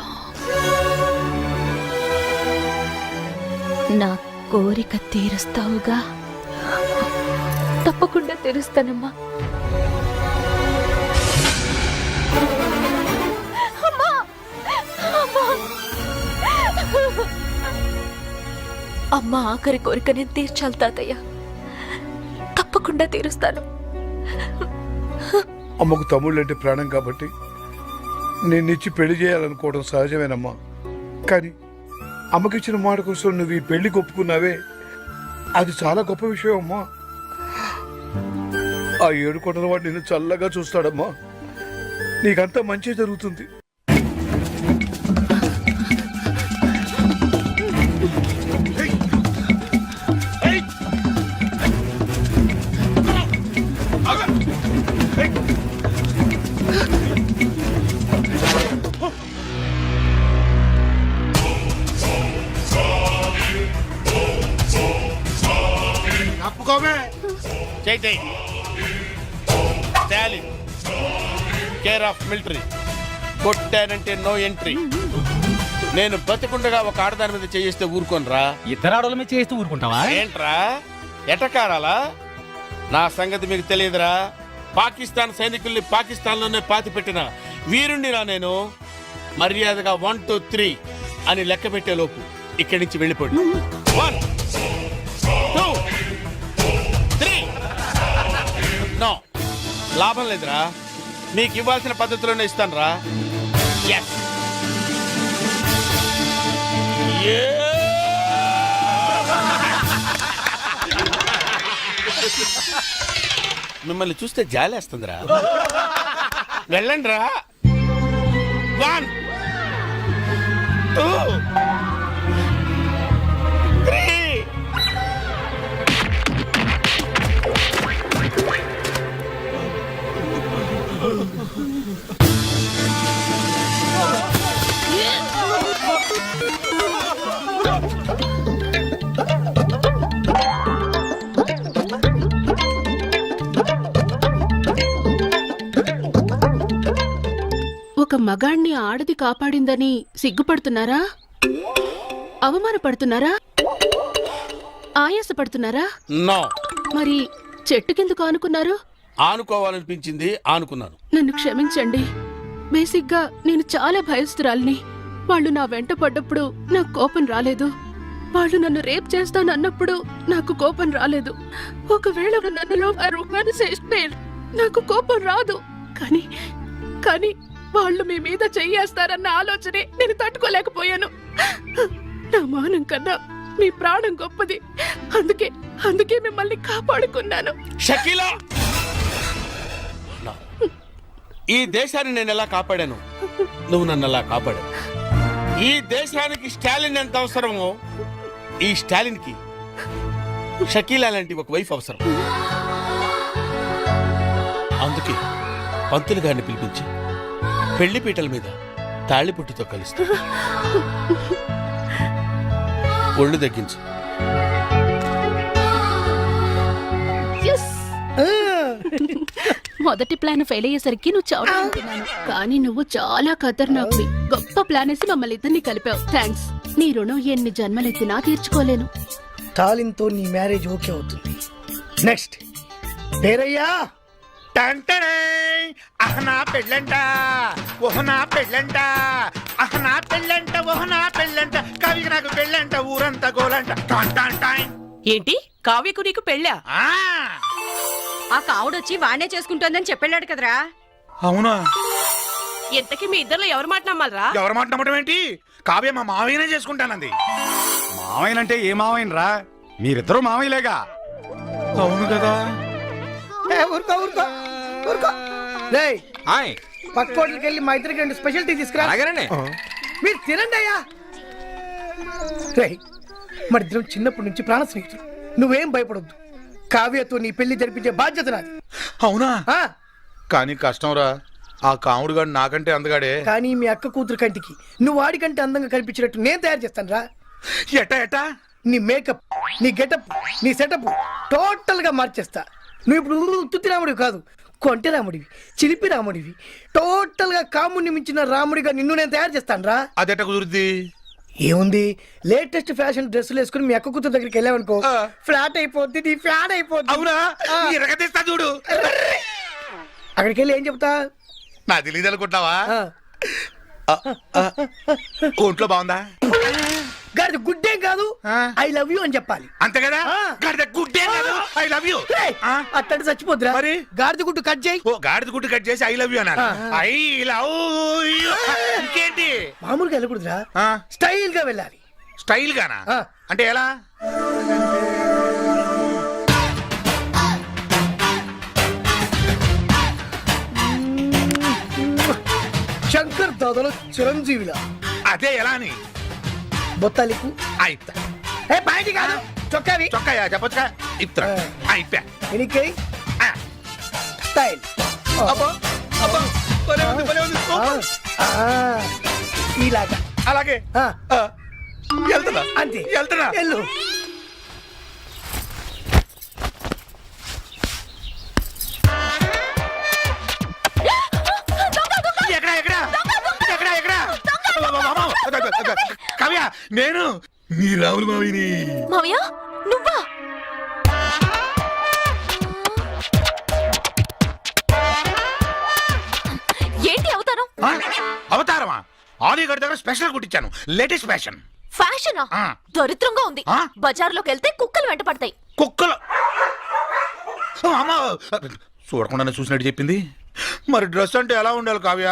Speaker 9: నా కోరిక తీరుస్తావుగా? తప్పకుండా తీరుస్తానమ్మా. అమ్మా! అమ్మా! అమ్మ ఆఖరి కోరిక నేను తీర్చాలి తాతయ్య, తప్పకుండా తీరుస్తాను.
Speaker 5: అమ్మకు తమ్ముళ్ళు అంటే ప్రాణం కాబట్టి నిన్నిచ్చి పెళ్లి చేయాలనుకోవడం సహజమేనమ్మా. కానీ అమ్మకిచ్చిన మాట కోసం నువ్వు ఈ పెళ్లికి ఒప్పుకున్నావే, అది చాలా గొప్ప విషయం అమ్మా. ఆ 7 కొండల వాడు నిన్ను చల్లగా చూస్తాడమ్మా. నీకంతా మంచి జరుగుతుంది.
Speaker 8: స్టాలిన్ కేర్ ఆఫ్ మిలిటరీ, కొట్టానంటే నో ఎంట్రీ. నేను బతికుండగా ఒక ఆడదాని మీద చేయిస్తే ఊరుకోనరా?
Speaker 3: ఇద్దరు ఆడోళ్ళ మీద చేస్తూ ఊరుకుంటావా?
Speaker 8: ఏంట్రా ఎటకారాలా? నా సంగతి మీకు తెలియదురా. పాకిస్తాన్ సైనికుల్ని పాకిస్తాన్లోనే పాతి పెట్టిన వీరుణ్ణిరా నేను. మర్యాదగా 1 2 3 అని లెక్క పెట్టే లోపు ఇక్కడి నుంచి వెళ్ళిపోండి. 1 2 3. నో, లాభం లేదురా. మీకు ఇవ్వాల్సిన పద్ధతిలోనే ఇస్తాను రా. మిమ్మల్ని చూస్తే జాలేస్తుందిరా. వెళ్ళండి రా. 1 2 3.
Speaker 7: ఒక మగాణ్ణి ఆడది కాపాడిందని సిగ్గుపడుతున్నారా? అవమానపడుతున్నారా? ఆయాసపడుతున్నారా?
Speaker 8: నో.
Speaker 7: మరి చెట్టుకెందుకు ఆనుకున్నారు?
Speaker 8: ఆనుకోవాలనిపించింది, ఆనుకున్నాను.
Speaker 7: నన్ను క్షమించండి. బేసిక్గా నేను చాలా భయస్తురాల్ని. వాళ్ళు నా వెంట పడ్డప్పుడు నాకు కోపం రాలేదు. వాళ్ళు నన్ను రేప్ చేస్తానన్నప్పుడు నాకు కోపం రాలేదు. ఒకవేళ నన్నులో చేస్తే నాకు కోపం రాదు. కానీ వాళ్ళు మీ మీద చెయ్యేస్తారన్న ఆలోచనే నేను తట్టుకోలేకపోయాను. నా మానం కన్నా మీ ప్రాణం గొప్పది. అందుకే మిమ్మల్ని కాపాడుకున్నాను.
Speaker 8: షకీలా, ఈ దేశాన్ని నేను ఎలా కాపాడాను, నువ్వు నన్ను ఎలా కాపాడావు. ఈ దేశానికి స్టాలిన్ ఎంత అవసరమో, ఈ స్టాలిన్ కి షకీలా లాంటి ఒక వైఫ్ అవసరం. అందుకే పంతులు గారిని పిలిపించి పెళ్లి పీటల మీద తాళిపుట్టుతో కలుస్తా. ఒళ్ళు తగ్గించు.
Speaker 7: మొదటి ప్లాన్ ఫెయిల్ అయ్యేసరికి నువ్వు చావుతున్నాను, కానీ నువ్వు చాలా ఖతర్నాక్వి. గొప్ప ప్లాన్ వేసి మమ్మల్ని ఇద్దరిని కలిపావు. థ్యాంక్స్. నీ రుణం ఎన్ని జన్మలెత్తినా తీర్చుకోలేను.
Speaker 2: తాలింతో నీ మ్యారేజ్ ఓకే అవుతుంది. నెక్స్ట్ పేరయ్యా.
Speaker 1: అహనా పెళ్ళంట, ఓహనా పెళ్ళంట, అహనా పెళ్ళంట, ఓహనా పెళ్ళంట, కవికి నాకు పెళ్ళంట, ఊరంతా గోలంట.
Speaker 11: ఏంటి కావ్యకు నీకు పెళ్ళా?
Speaker 9: ఆ కావుడొచ్చి వాణ్ణే చేసుకుంటోందని చెప్పాడు కదరా?
Speaker 8: అవునా?
Speaker 11: ఎంతకీ మీ ఇద్దరిలో ఎవరు మాట నమ్మాలరా?
Speaker 8: ఎవరు మాట నమ్మటం ఏంటి? కావ్య మా మావయ్యనే చేసుకుంటానంది.
Speaker 5: మావయ్యనంటే ఏ మావయ్యనరా? మీరిద్దరూ మావయ్యలేగా.
Speaker 8: అవును కదా.
Speaker 2: ఊరుకో ఊరుకో ఊరుకో. రేయ్ పక్క హోటల్కి వెళ్ళి మా ఇద్దరికి 2 స్పెషల్ టీ తీసుకురా. మీరు తినండి అయ్యా. రేయ్ మరి ఇద్దరం చిన్నప్పటి నుంచి ప్రాణ స్నేహితులు. నువ్వేం భయపడొద్దు. కావ్యతో నీ పెళ్లి జరిపించే బాధ్యత నాది.
Speaker 8: అవునా?
Speaker 2: ఆ,
Speaker 8: కానీ కష్టంరా, ఆ కాముడు గాడు నాకంటే అందగాడే.
Speaker 2: కానీ మీ అక్క కూతురు కంటికి నువ్వు వాడికంటే అందంగా కనిపించినట్టు నేను తయారు చేస్తాను రా.
Speaker 8: ఎట్టా
Speaker 2: నీ మేకప్, నీ గెటప్, నీ సెటప్ టోటల్ గా మార్చేస్తా. నువ్వు ఇప్పుడు ఉత్తుత్తి రాముడివి కాదు, కొంటె రాముడివి, చిలిపి రాముడివి. టోటల్ గా కాముడిని మించిన రాముడిగా నిన్ను నేను తయారు చేస్తాను రా.
Speaker 8: అదెట్ట కుదురుద్ది?
Speaker 2: ఏముంది, లేటెస్ట్ ఫ్యాషన్ డ్రెస్సులు వేసుకుని మీ అక్క కూతురు దగ్గరికి వెళ్ళావనుకో, ఫ్లాట్ అయిపోద్ది, నీ ఫ్యాన్ అయిపోద్ది.
Speaker 8: అవునా? ఎరగదీస్తా చూడు.
Speaker 2: అక్కడికి వెళ్ళి ఏం చెప్తా?
Speaker 8: నా తెలీదు అనుకుంటావా? ఒంట్లో బాగుందా?
Speaker 2: గాడిద గుడ్డేం కాదు, ఐ లవ్ యూ అని చెప్పాలి.
Speaker 8: అంతే కదా? గాడిద గుడ్డే కాదు, ఐ లవ్ యూ.
Speaker 2: అట్టంటే చచ్చిపోద్దురా.
Speaker 8: మరి
Speaker 2: గాడిద గుడ్డు కట్ చేయి.
Speaker 8: ఓ గాడిద గుడ్డు కట్ చేసి ఐ లవ్ యూ అన్నారు. I love you. ఇంకేంటి?
Speaker 2: మామూలుగా వెళ్ళకూడదురా, స్టైల్ గా వెళ్ళాలి.
Speaker 8: స్టైల్ గానా? అంటే ఎలా?
Speaker 2: శంకర్ దాదాలో చిరంజీవిలా.
Speaker 8: అదే ఎలా అని?
Speaker 2: బొత్తాలికు
Speaker 8: అయితా.
Speaker 2: ఏ బయటి కాదు, చొక్కావి.
Speaker 8: చొక్కాయా చెప్పొచ్చుగా? ఇప్తా. అయిపోయా.
Speaker 2: ఎనికై స్టైల్.
Speaker 8: అబ్బో అబ్బో, భలే ఉంది, భలే ఉంది.
Speaker 2: ఇలాగా.
Speaker 8: అలాగే వెళ్తున్నా.
Speaker 2: అంతే,
Speaker 8: వెళ్తున్నా.
Speaker 2: వెళ్ళు.
Speaker 8: కావ్య, నేను నీ రాములు మావిని.
Speaker 9: మావయ్య నువ్వా? ఏంటి అవతారం?
Speaker 8: అవతారమా? ఆలీగఢ్ దగ్గర స్పెషల్ కుట్టించాను, లేటెస్ట్ ఫ్యాషన్.
Speaker 9: ఫ్యాషనా? దరిద్రంగా ఉంది. బజార్లోకి వెళ్తే కుక్కలు వెంట పడతాయి.
Speaker 8: కుక్కలు? అమ్మ, చూడకుండానే చూసినట్టు చెప్పింది. మరి డ్రెస్ అంటే ఎలా ఉండాలి కావ్య?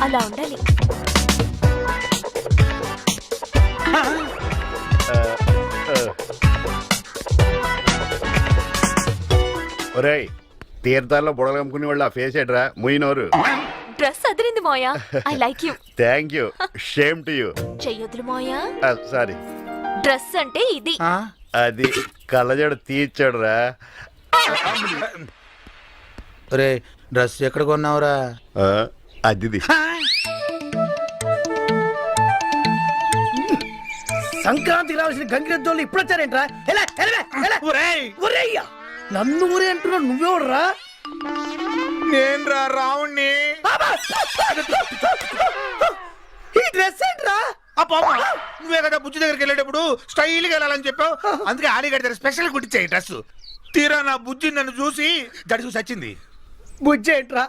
Speaker 9: అలా ఉండాలి.
Speaker 10: ఒరేయ్, తీర్థాల్లో బుడగలు అమ్ముకునే వాళ్ళు ఆ ఫేస్ ఏట్రా ముయినోరు.
Speaker 9: డ్రెస్ అదిరింది మోయా. I like you.
Speaker 10: Thank you. Shame to you.
Speaker 9: చెయ్యొద్దులు మోయా.
Speaker 10: సారీ.
Speaker 9: డ్రెస్ అంటే ఇది.
Speaker 10: అది కళ్ళజోడు తీర్చాడురా.
Speaker 8: రే, డ్రెస్ ఎక్కడ కొన్నావురా?
Speaker 10: అది
Speaker 2: సంక్రాంతికి రావాల్సిన గంగిరెద్దోళ్ళు ఇప్పుడు వచ్చారేంట్రా? నన్ను ఊరే అంటున్నా, నువ్వెవడరా?
Speaker 8: నేను రా రావుణ్ణి.
Speaker 2: ఈ డ్రెస్ ఏంట్రా?
Speaker 8: నువ్వే కదా బుజ్జి దగ్గరికి వెళ్ళేటప్పుడు స్టైల్గా వెళ్ళాలని చెప్పావు. అందుకే ఆలీగఢ్ దగ్గర స్పెషల్ కుట్టించాయి డ్రెస్. తీరా నా బుజ్జి నన్ను చూసి జడుసు చచ్చింది.
Speaker 2: బుజ్జి ఏంట్రా?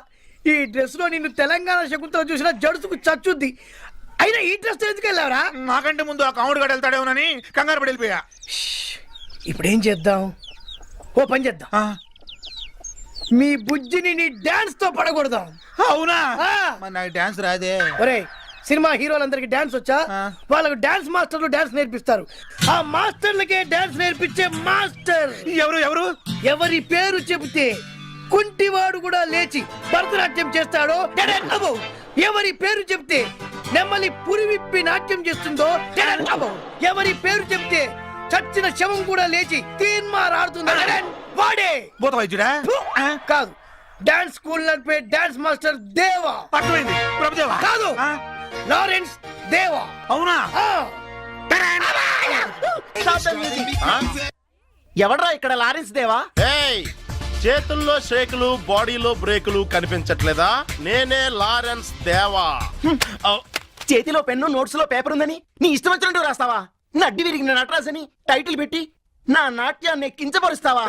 Speaker 2: ఈ డ్రెస్ లో నిన్ను తెలంగాణ శకుంతో చూసిన జడుసుకు చచ్చుద్ది. అయినా ఈ డ్రెస్ ఎందుకు వెళ్ళావరా?
Speaker 8: నాకంటే ముందు ఆ కాముడు గడు వెళ్తాడేమోనని కంగారు పడి వెళ్ళిపోయా.
Speaker 2: ఇప్పుడు ఏం చేద్దాం? ఓ పని చేద్దాం, మీ బుజ్జిని నీ డాన్స్ తో పడగొడదాం.
Speaker 8: అవునా? నాకు డాన్స్ రాదే.
Speaker 2: ఒరేయ్, సినిమా హీరోలందరికి డాన్స్ వచ్చా? వాళ్ళకు డాన్స్ మాస్టర్లు డాన్స్ నేర్పిస్తారు. ఆ మాస్టర్లకే డాన్స్ నేర్పించే మాస్టర్
Speaker 8: ఎవరు? ఎవరు?
Speaker 2: ఎవరి పేరు చెబితే కుంటివాడు కూడా లేచి భరతనాట్యం చేస్తాడో ఎవరి పేరు చెప్తే నెమ్మలి పురి విప్పి నాట్యం చేస్తుందో ఎవరి పేరు చెప్తే చచ్చిన శవం కూడా లేచి తీన్మారాడుతుందో వాడే
Speaker 8: భూత వైద్యుడా?
Speaker 2: కాదు, డాన్స్ స్కూల్ నడిపే డాన్స్ మాస్టర్ దేవా.
Speaker 8: అర్థమైంది. ప్రభుదేవా
Speaker 2: కాదు, లారెన్స్ దేవా.
Speaker 8: అవునా?
Speaker 1: ఎవడ్రా ఇక్కడ లారెన్స్ దేవా? చేతుల్లో షేకులు, బాడీలో బ్రేకులు కనిపించట్లేదా? నేనే లారెన్స్ దేవా. చేతిలో పెన్ను, నోట్స్ లో పేపర్ ఉందని నీ ఇష్టం వచ్చినట్టు రాస్తావా? నడ్డి విరిగిన నటరాజ్ అని టైటిల్ పెట్టి నా నాట్యాన్ని కించపరుస్తావా?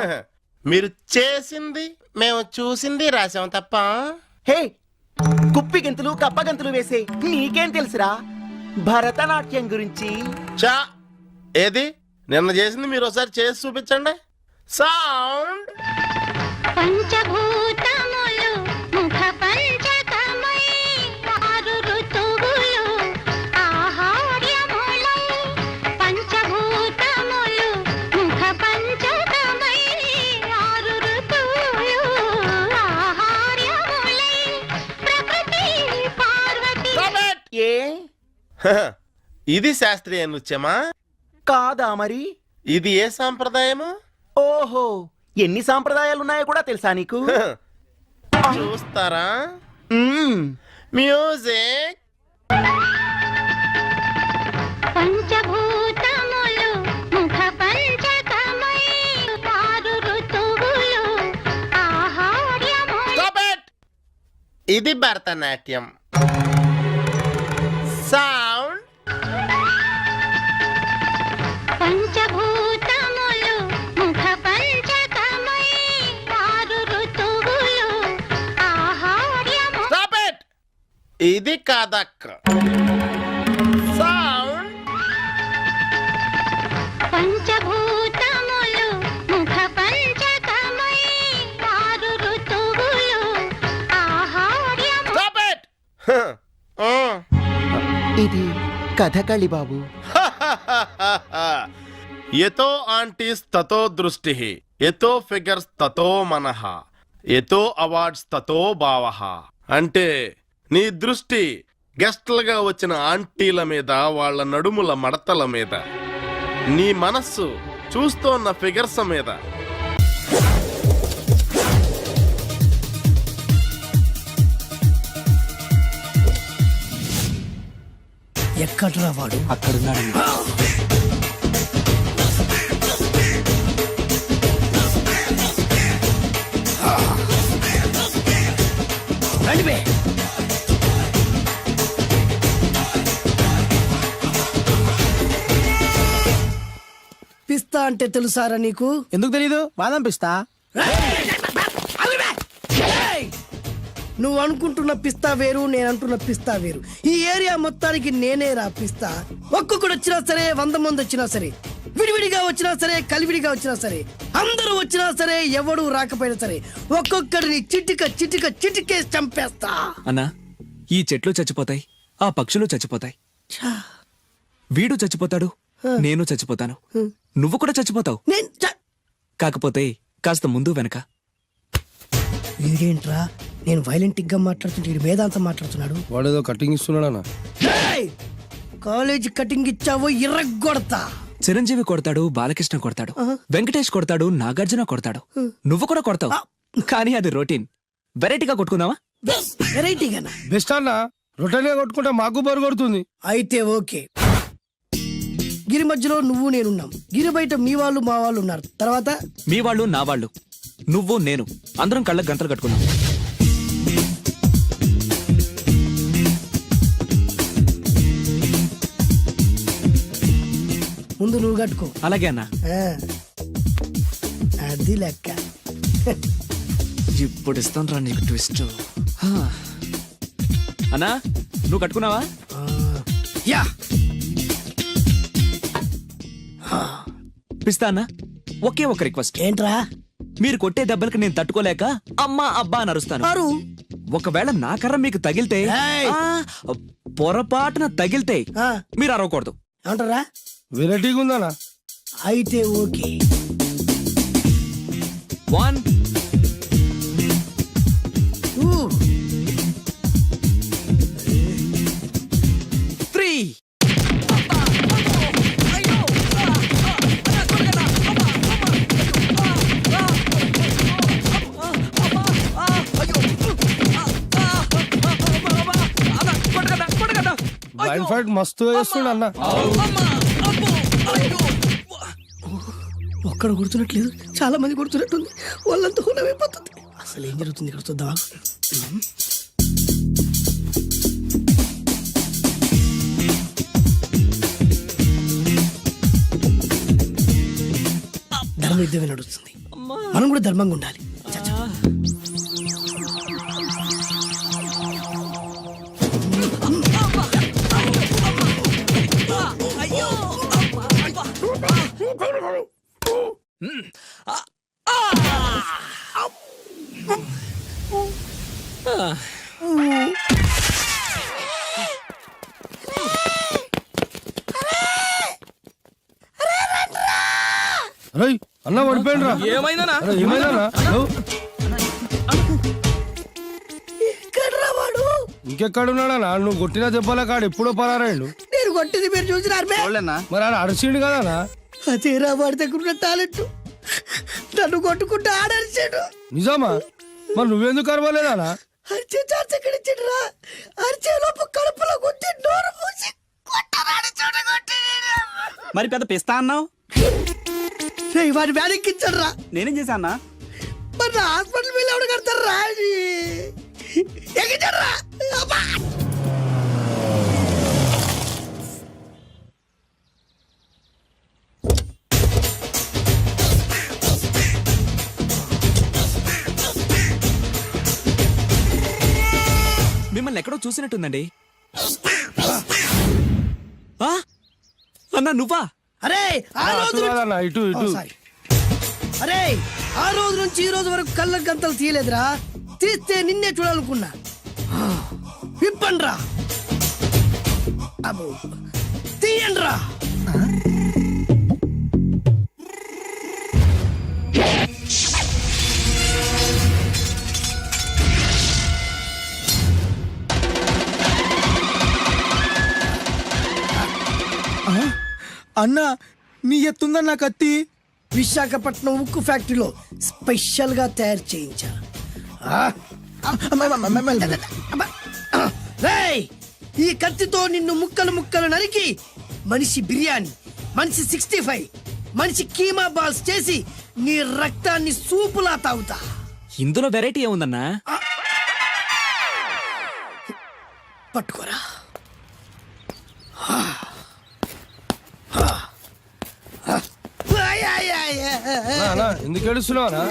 Speaker 1: మీరు చేసింది మేము చూసింది రాసాం తప్ప. హే, కుప్పి గంతులు కప్ప గంతులు వేసే నీకేం తెలుసురా భరతనాట్యం గురించి? చా, ఏది నిన్న చేసింది మీరు ఒకసారి చేసి చూపించండి. సౌండ్
Speaker 13: పంచభూతములు ముఖ పంచకమై ఆరు ఋతువులు ఆహార్యములై పంచభూతములు ముఖ పంచకమై ఆరు ఋతువులు ఆహార్యములై ప్రకృతి పార్వతి.
Speaker 1: ఏ ఇది శాస్త్రీయ నృత్యమా?
Speaker 3: కాదా మరి?
Speaker 1: ఇది ఏ సాంప్రదాయము?
Speaker 3: ఓహో, ఎన్ని సాంప్రదాయాలు ఉన్నాయో కూడా తెలుసా నీకు?
Speaker 1: చూస్తారా? మ్యూజిక్.
Speaker 13: పంచభూతములు ముఖ పంచకమై ఆరు ఋతువులు ఆహార్యములై.
Speaker 1: Stop it! ఇది భరతనాట్యం. సౌండ్
Speaker 13: పంచభూతములు ముఖ పంచకమై ఆరు ఋతువులు ఆహార్యము.
Speaker 1: Stop it! ఇది కథక్. సౌండ్
Speaker 13: పంచభూతములు ముఖ పంచకమై ఆరు ఋతువులు ఆహార్యము.
Speaker 1: Stop it!
Speaker 3: ఇది కథకళి బాబు.
Speaker 1: యతో ఆంటీస్ తతో దృష్టి, యతో ఫిగర్స్ తతో మనః, యతో అవార్డ్స్ తతో భావః. అంటే నీ దృష్టి గెస్ట్లుగా వచ్చిన ఆంటీల మీద, వాళ్ళ నడుముల మడతల మీద, నీ మనస్సు చూస్తోన్న ఫిగర్స్ మీద.
Speaker 2: ఎక్కడ్రా వాడు?
Speaker 3: అక్కడున్నాడు.
Speaker 2: రండి బే. పిస్తా అంటే తెలుసారా నీకు?
Speaker 3: ఎందుకు తెలీదు? బాదం పిస్తా.
Speaker 2: నువ్వు అనుకుంటున్న పిస్తా వేరు, నేను అంటున్న పిస్తా వేరు. ఈ ఏరియా మొత్తానికి నేనే రా పిస్తా. ఒక్కొక్కడు వచ్చినా సరే, 100 మంది వచ్చినా సరే, విడివిడిగా వచ్చినా సరే, కలివిడిగా వచ్చినా సరే, అందరూ వచ్చినా సరే, ఎవడు రాకపోయినా సరే, ఒక్కొక్కడిని చిటికేసి చంపేస్తా.
Speaker 14: అన్నా, ఈ చెట్లు చచ్చిపోతాయి, ఆ పక్షులు చచ్చిపోతాయి, వీడు చచ్చిపోతాడు, నేను చచ్చిపోతాను, నువ్వు కూడా చచ్చిపోతావు. కాకపోతే కాస్త ముందు వెనక.
Speaker 2: వీడేంట్రా నేను వైలెంటిక్ గా మాట్లాడుతుంటే వీడు వేదాంతం మాట్లాడుతున్నాడు.
Speaker 3: వాడేదో కటింగ్ ఇస్తున్నాడా?
Speaker 2: కాలేజ్ కటింగ్ ఇచ్చావో ఇర్రగొడతా.
Speaker 14: చిరంజీవి కొడతాడు, బాలకృష్ణ కొడతాడు, వెంకటేష్ కొడతాడు, నాగార్జున కొడతాడు, నువ్వు కూడా కొడతావు. కానీ అది రొటీన్. వెరైటీగా కొట్టుకుందావా?
Speaker 2: వెరైటీగానా?
Speaker 3: బెస్ట్ అన్న, రొటీన్ గా కొట్టుకుంటే మాకు బోరు కొడుతుంది.
Speaker 2: అయితే ఓకే. గిరి మధ్యలో నువ్వు నేనున్నాం. గిరి బయట మీ వాళ్ళు మా వాళ్ళు ఉన్నారు. తర్వాత
Speaker 14: మీ వాళ్ళు నా వాళ్ళు, నువ్వు నేను, అందరం కళ్ళకు గంటలు కట్టుకున్నాం.
Speaker 2: ముందు నువ్వు కట్టుకో.
Speaker 14: అలాగే అన్నా.
Speaker 2: అది లెక్క.
Speaker 14: ఇప్పుడు ఇస్తాను రా నీకు ట్విస్ట్. అన్నా, నువ్వు కట్టుకున్నావా?
Speaker 2: యా.
Speaker 14: పిస్తా అన్నా, ఒకే ఒక రిక్వెస్ట్.
Speaker 2: ఏంట్రా?
Speaker 14: మీరు కొట్టే దెబ్బలకి నేను తట్టుకోలేక అమ్మా అబ్బా అని అరుస్తాను. ఒకవేళ నా కర్ర మీకు తగిలితే, పొరపాటున తగిలితే మీరు అరవకూడదు.
Speaker 2: ఏమంటారా?
Speaker 3: వెరైటీగా ఉందన్నా.
Speaker 2: అయితే ఓకే.
Speaker 14: 1 2 3.
Speaker 3: మస్తు వేస్తుండ అన్న.
Speaker 2: ఒక్కడ కొడుతున్నట్లేదు, చాలా మంది కొడుతున్నట్టుంది. వాళ్ళంతా హులమైపోతుంది. అసలు ఏం జరుగుతుంది ఇక్కడ చూద్దామా? ధర్మ యుద్ధమే నడుస్తుంది. మనం కూడా ధర్మంగా ఉండాలి.
Speaker 5: అన్న పడిపోయినరా
Speaker 14: ఏమైందనా
Speaker 2: ఎక్కడ్రా వాడు?
Speaker 5: ఇంకెక్కడున్నాడా నువ్వు కొట్టిన దెబ్బల కాడు ఎప్పుడో పరారాడు
Speaker 2: నేను కొట్టింది మీరు చూసినారు బే?
Speaker 5: మరి ఆయన అరిసిండు కదా
Speaker 2: అదేరా వాడి దగ్గర ఉన్న టాలెంట్. నన్ను కొట్టుకుంటూ ఆడరిచాడు.
Speaker 5: నిజమా మరి నువ్వెందుకు అరవలేదానా
Speaker 2: అరిచే ఛాన్స్ ఎక్కడ ఇచ్చాడురా? అరిచే లోపు కడుపులో కొట్టి నోరు మూసి కొట్టరాడు చూడగొట్టి.
Speaker 14: మరి పెద్ద పిస్తా అన్నావు
Speaker 2: వాడి వ్యాధికిచ్చాడు రా.
Speaker 14: నేనేం చేశానా
Speaker 2: మరి నా హాస్పిటల్ బిల్ ఎవడు కడతారు రా? ఎగిచాడు రా. అబ్బా!
Speaker 14: మిమ్మల్ని ఎక్కడో చూసినట్టుందండి ఆ? అన్నా నువ్వా?
Speaker 2: అరే ఆ రోజు
Speaker 5: ఇటు
Speaker 2: సారీ. అరే ఆ రోజు నుంచి ఈ రోజు వరకు కళ్ళ గంతలు తీయలేదురా. తీస్తే నిన్నే చూడాలనుకున్నా. విప్పండ్రా. అబ్బో తీయండ్రా.
Speaker 14: అన్నా నీ ఎత్తుందన్నా కత్తి.
Speaker 2: విశాఖపట్నం ఉక్కు ఫ్యాక్టరీలో స్పెషల్ గా తయారు చేయించా. రేయ్, ఈ కత్తితో నిన్ను ముక్కలు ముక్కలు నరికి మనిషి బిర్యానీ, మనిషి 65, మనిషి కీమా బాల్స్ చేసి నీ రక్తాన్ని సూపులా తాగుతా.
Speaker 14: ఇందులో వెరైటీ ఏముందన్నా?
Speaker 2: పట్టుకోరా.
Speaker 5: ఎందుకు ఏడుస్తున్నావా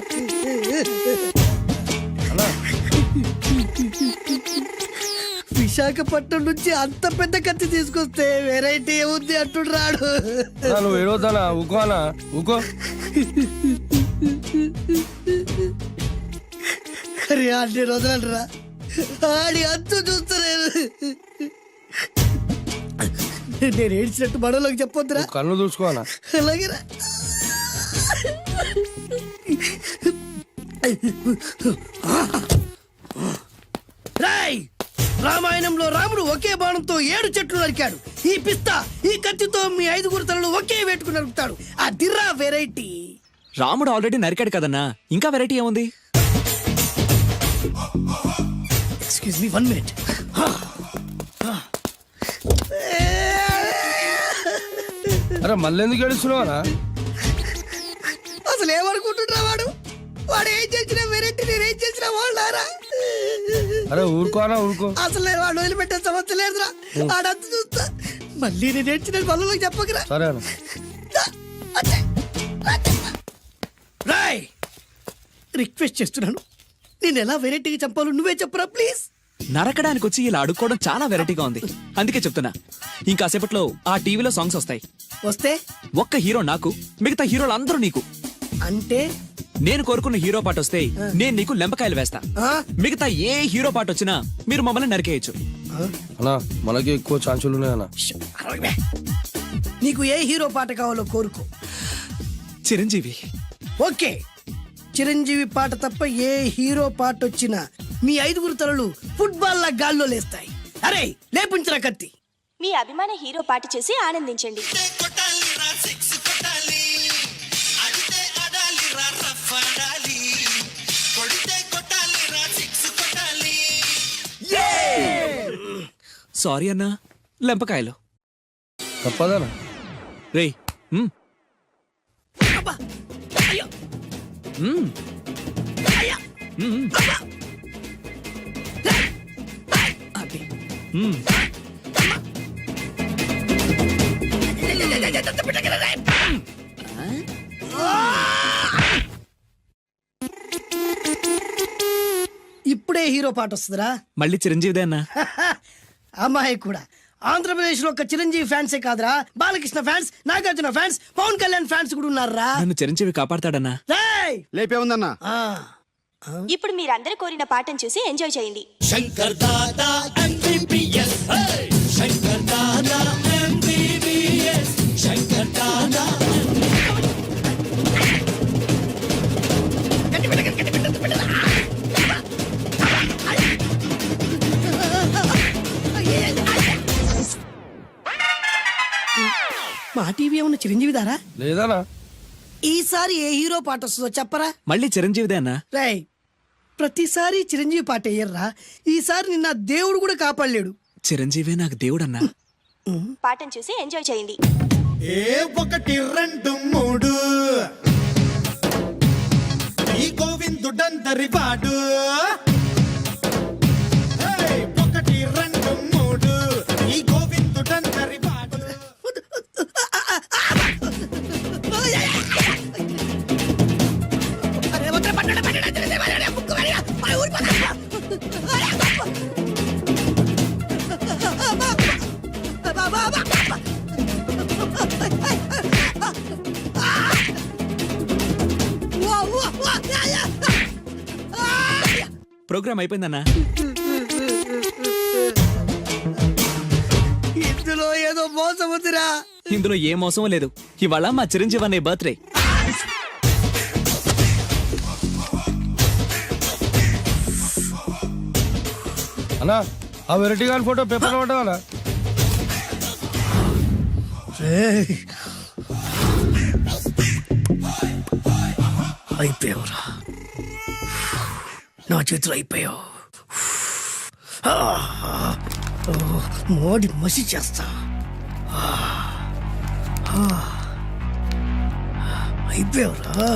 Speaker 2: విశాఖపట్నం నుంచి అంత పెద్ద కత్తి తీసుకొస్తే వెరైటీ ఏముంది అంటుడు రాడు.
Speaker 5: నువ్వు ఏడవద్దానా ఊకోనా ఊకో.
Speaker 2: అరే అన్ని రోజులరా ఆడి అంతు చూస్తలేదు. నేను ఏడ్చినట్టు మనలోకి చెప్పొద్దురా.
Speaker 5: కళ్ళు చూసుకోనా
Speaker 2: అలాగేరా. రాయ్, రామాయణంలో రాముడు ఒకే బాణంతో 7 చెట్లు నరికాడు. ఈ పిస్తా ఈ కత్తితో మీ 5 తలలు ఒకే వేటుకు నరుకుతాడు. ఆ దిర్రా వెరైటీ.
Speaker 14: రాముడు ఆల్రెడీ నరికాడు కదన్నా, ఇంకా వెరైటీ ఏముంది?
Speaker 2: Excuse me 1 minute.
Speaker 5: అరే మళ్ళీ ఎందుకు ఏడుస్తున్నావా?
Speaker 2: అసలు ఏమనుకుంటున్నా వాడు? వాడు ఏం చేసినా వెరైటీ, నేనేం చేసినా వాళ్ళారా?
Speaker 5: అరే ఊరుకోనా ఊరుకో.
Speaker 2: అసలు వాడు వదిలిపెట్టే సమస్య లేదురా. ఆడంత చూస్తా. మళ్ళీ నేను ఏడ్చిన వాళ్ళకి చెప్పకరా.
Speaker 5: సరే
Speaker 2: రాయ్, రిక్వెస్ట్ చేస్తున్నాను, నేను ఎలా వెరైటీగా చంపాలో నువ్వే చెప్పురా ప్లీజ్.
Speaker 14: నరకడానికి వచ్చి ఇలా అడుక్కోవడం చాలా వెరైటీగా ఉంది, అందుకే చెప్తున్నా. ఇంకాసేపట్లో ఆ టీవీలో సాంగ్స్ వస్తాయి.
Speaker 2: వస్తే
Speaker 14: ఒక్క హీరో నాకు, మిగతా హీరోలు అందరూ నీకు.
Speaker 2: అంటే
Speaker 14: నేను కోరుకున్న హీరో పాట వస్తే నేను నీకు లెంపకాయలు వేస్తా. మిగతా ఏ హీరో పాట వచ్చినా మీరు మమ్మల్ని నరికేయచ్చు.
Speaker 5: అన్నా మనకి ఎక్కువ ఛాన్సులు ఉన్నాయన్నా.
Speaker 2: నీకు ఏ హీరో పాట కావాలో కోరుకో.
Speaker 14: చిరంజీవి.
Speaker 2: ఓకే, చిరంజీవి పాట తప్ప ఏ హీరో పాట వచ్చినా మీ 5 తలలు ఫుట్బాల్ లా గాల్లో లేస్తాయి. అరే లేపించరా కత్తి.
Speaker 9: మీ అభిమాన హీరో పాట చేసి ఆనందించండి.
Speaker 14: సారీ అన్నా, లెంపకాయలు
Speaker 5: తప్పదనా?
Speaker 14: రేయ్
Speaker 2: ఇప్పుడే హీరో పాట వస్తుందిరా.
Speaker 14: మళ్ళీ చిరంజీవిదే అన్నా.
Speaker 2: అమ్మాయి కూడా ఆంధ్రప్రదేశ్ లో ఒక చిరంజీవి ఫ్యాన్సే కాదురా, Balakrishna fans, Nagarjuna fans, Pawan Kalyan fans కూడా ఉన్నారా.
Speaker 14: నన్ను చిరంజీవి కాపాడతాడన్నా.
Speaker 2: లేపే ఉందన్నా.
Speaker 9: ఇప్పుడు మీరందరూ కోరిన పాటను చూసి ఎంజాయ్ చేయండి.
Speaker 2: మా టీవీ ఏమన్నా చిరంజీవి దారా?
Speaker 5: లేదానా?
Speaker 2: ఈసారి ఏ హీరో పాట వస్తుందో చెప్పరా?
Speaker 14: మళ్ళీ చిరంజీవిదే అన్నా.
Speaker 2: రాయ్, ప్రతిసారి చిరంజీవి పాట వేయర్రా. ఈసారి నిన్న దేవుడు కూడా కాపాడలేడు.
Speaker 14: చిరంజీవే నాకు దేవుడన్నా.
Speaker 9: పాటను చూసి ఎంజాయ్ చేయండి.
Speaker 1: 1 2 3 ఈ గోవిందుడందరి వాడు. 1 2 3 ఈ గోవిందుడందరి వాడు.
Speaker 14: ప్రోగ్రామ్ అయిపోయిందన్నా.
Speaker 2: ఇందులో ఏదో మోసం ఉందిరా.
Speaker 14: ఇందులో ఏ మోసం లేదు. ఇవాళ మా చిరంజీవి అనే బర్త్డే.
Speaker 5: అన్నా ఆ వెరైటీ గారి ఫోటో పేపర్ పడ్డా?
Speaker 2: అయిపోయావురా, నా చేతులు అయిపోయావు. మోడి మసి చేస్తా. అయిపోయావురా,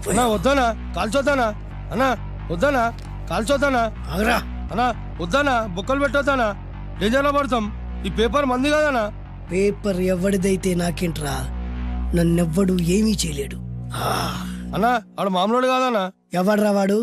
Speaker 5: అన్నా వద్దానా కాల్చొద్దానా? అన్నా వద్దానా కాల్చొద్దానా?
Speaker 2: ఆగరా.
Speaker 5: అన్నా వద్దానా బొక్కలు పెట్టొద్దానా? డేంజర్లో పడతాం. ఈ పేపర్ మంది కదనా?
Speaker 2: పేపర్ ఎవడిదైతే నాకేంట్రా, నన్నెవ్వడు ఏమీ చేయలేడు.
Speaker 5: అన్నా ఆడు మామూలు కాదనా?
Speaker 2: ఎవడ్రా వాడు?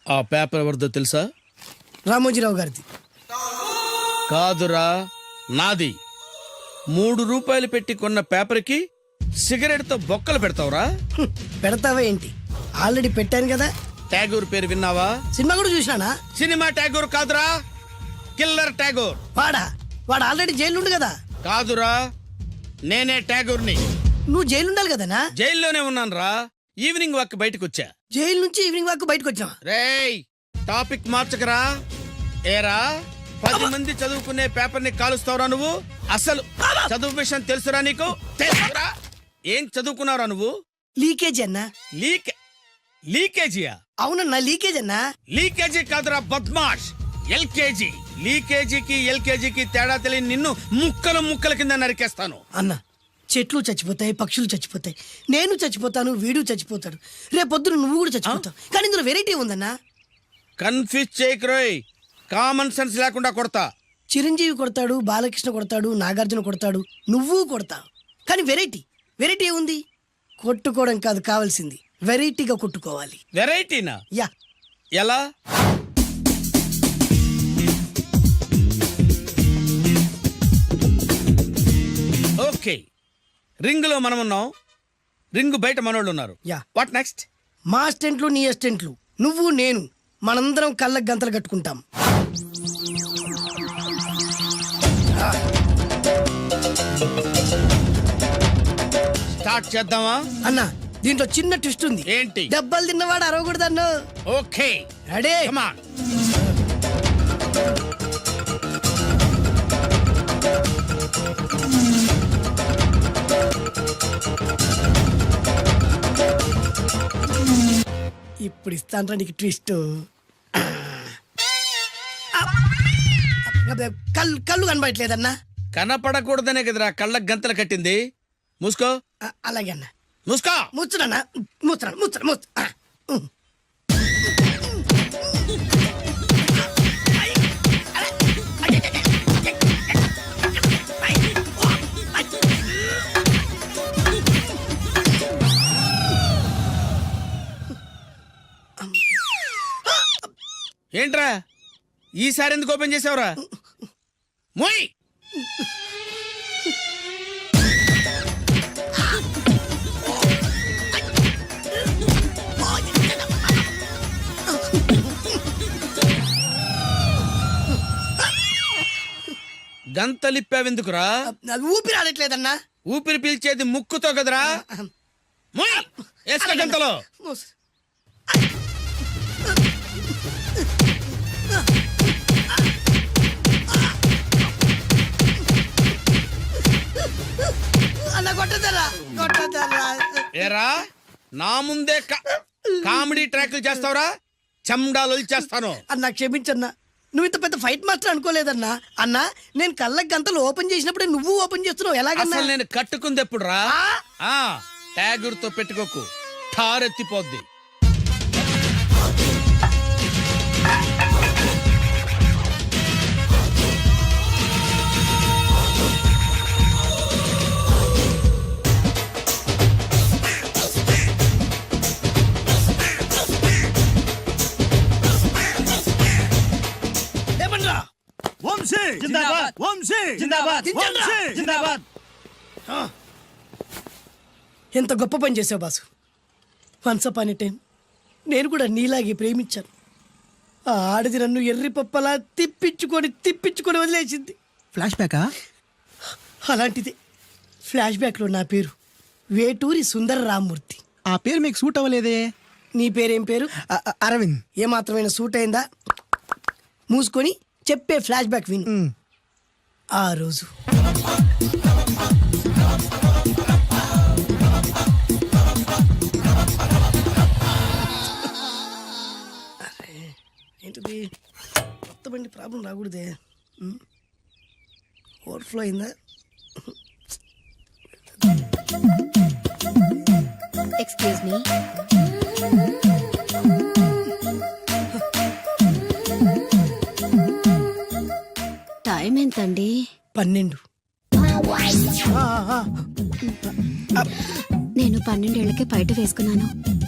Speaker 8: ఆ పేపర్ ఎవరిదో తెలుసా?
Speaker 2: రామోజీరావు గారిది.
Speaker 8: కాదురా, నాది. 3 రూపాయలు పెట్టి కొన్న పేపర్కి సిగరెట్ తో బొక్కలు పెడతావురా?
Speaker 2: పెడతావా ఏంటి? ఆల్రెడీ పెట్టాను కదా.
Speaker 8: ట్యాగూర్ పేరు విన్నావా?
Speaker 2: సినిమా కూడా చూసినానా?
Speaker 8: సినిమా ట్యాగూర్ కాదురా, కిల్లర్ ట్యాగూర్.
Speaker 2: వాడు ఆల్రెడీ జైలు ఉండు కదా.
Speaker 8: కాదురా, నేనే ట్యాగూర్ని.
Speaker 2: నువ్వు జైలు ఉండాలి కదనా?
Speaker 8: జైల్లోనే ఉన్నాను రా. ఈవినింగ్ వాక్ బయటకు వచ్చా.
Speaker 2: జైలు నుంచి ఈవినింగ్ వాక్ బయటకు వచ్చా.
Speaker 8: రేయ్, టాపిక్ మార్చకరా. ఏరా, 10 మంది చదువుకునే పేపర్ ని కాలుస్తావురా నువ్వు? అసలు చదువు విషయం తెలుసురా నీకు? తెలుసురా? ఏం చదువుకున్నావురా నువ్వు?
Speaker 2: లీకేజ్ అన్నా.
Speaker 8: లీకేజీయా?
Speaker 2: అవునన్నా, లీకేజ్ అన్నా.
Speaker 8: లీకేజీ కాదురా బద్మాష్, ఎల్కేజీ. లీకేజీకి ఎల్కేజీకి తేడా తెలియని నిన్ను ముక్కలు ముక్కల కింద నరికేస్తాను.
Speaker 2: అన్నా, చెట్లు చచ్చిపోతాయి, పక్షులు చచ్చిపోతాయి, నేను చచ్చిపోతాను, వీడు చచ్చిపోతాడు, రేపొద్దున నువ్వు కూడా చచ్చిపోతావు. కానీ ఇందులో వెరైటీ ఉందన్నా.
Speaker 8: కన్ఫ్యూజ్ చేయకురోయ్, కామన్ సెన్స్ లేకుండా కొడతా.
Speaker 2: చిరంజీవి కొడతాడు, బాలకృష్ణ కొడతాడు, నాగార్జున కొడతాడు, నువ్వు కొడతావు. కానీ వెరైటీ ఉంది. కొట్టుకోవడం కాదు కావాల్సింది, వెరైటీగా కొట్టుకోవాలి.
Speaker 8: వెరైటీనా?
Speaker 2: యా.
Speaker 8: ఎలా? ఓకే, రింగ్ లో మనం ఉన్నాం, రింగ్ బయట మనోళ్ళు ఉన్నారు.
Speaker 2: యా.
Speaker 8: What next?
Speaker 2: మా అసిస్టెంట్లు, నీ అసిస్టెంట్లు, నువ్వు నేను, మనందరం కళ్ళకు గంతలు కట్టుకుంటాం.
Speaker 8: స్టార్ట్ చేద్దామా?
Speaker 2: అన్నా, దీంట్లో చిన్న ట్విస్ట్ ఉంది.
Speaker 8: ఏంటి?
Speaker 2: దెబ్బలు తిన్నవాడు అరవకూడదన్ను.
Speaker 8: Okay,
Speaker 2: ready?
Speaker 8: Come on.
Speaker 2: ఇప్పుడు ఇస్తాను నీకు ట్విస్ట్. కళ్ళు కనబడట్లేదన్నా.
Speaker 8: కనపడకూడదనే కదరా కళ్ళకు గంతలు కట్టింది. మూసుకో.
Speaker 2: అలాగే అన్న.
Speaker 8: ముస్కా
Speaker 2: ముచ్చునన్నా ముచ్చున ముచ్చున ముచ్చు
Speaker 8: ఏంట్రా ఈసారి ఎందుకు ఓపెన్ చేసావురా మోయ్ గంతలిప్పావెందుకురా?
Speaker 2: అది ఊపిరి ఆడట్లేదన్నా.
Speaker 8: ఊపిరి పీల్చేది ముక్కుతో కదరా. మోయ్ వేసుకో గంతలో.
Speaker 2: అన్న కొట్టదరా కొట్టదరా.
Speaker 8: ఏరా నా ముందే కామెడీ ట్రాక్లు చేస్తావురా, చండాలు చేస్తాను.
Speaker 2: అన్నా క్షమించన్నా, నువ్వు ఇంత పెద్ద ఫైట్ మాస్టర్ అనుకోలేదన్నా. అన్నా నేను కళ్ళకి గంతలు ఓపెన్ చేసినప్పుడే నువ్వు ఓపెన్ చేస్తున్నావు, ఎలాగన్నా?
Speaker 8: అసలు నేను కట్టుకుంది ఎప్పుడు రా? ట్యాగుర్తో పెట్టుకోకు, ఠారెత్తిపోద్ది.
Speaker 2: ఎంత గొప్ప పని చేసావు boss. Once upon a time నేను కూడా నీలాగే ప్రేమించాను. ఆ ఆడది నన్ను ఎర్రి పప్పలా తిప్పించుకొని వదిలేసింది.
Speaker 15: ఫ్లాష్ బ్యాకా?
Speaker 2: అలాంటిదే. ఫ్లాష్ బ్యాక్లో నా పేరు వేటూరి సుందర రామ్మూర్తి.
Speaker 15: ఆ పేరు మీకు సూట్ అవ్వలేదే.
Speaker 2: నీ పేరేం పేరు?
Speaker 15: అరవింద్.
Speaker 2: ఏమాత్రమైన సూట్ అయిందా? మూసుకొని చెప్పే ఫ్లాష్ బ్యాక్ విను. ఆ రోజు ఏంటిది? కొత్త బండి ప్రాబ్లం రాకూడదే. ఓవర్ఫ్లో అయిందా?
Speaker 9: Excuse me. టైం ఎంతండి?
Speaker 2: 12.
Speaker 9: నేను 12 ఏళ్లకే పైట వేసుకున్నాను,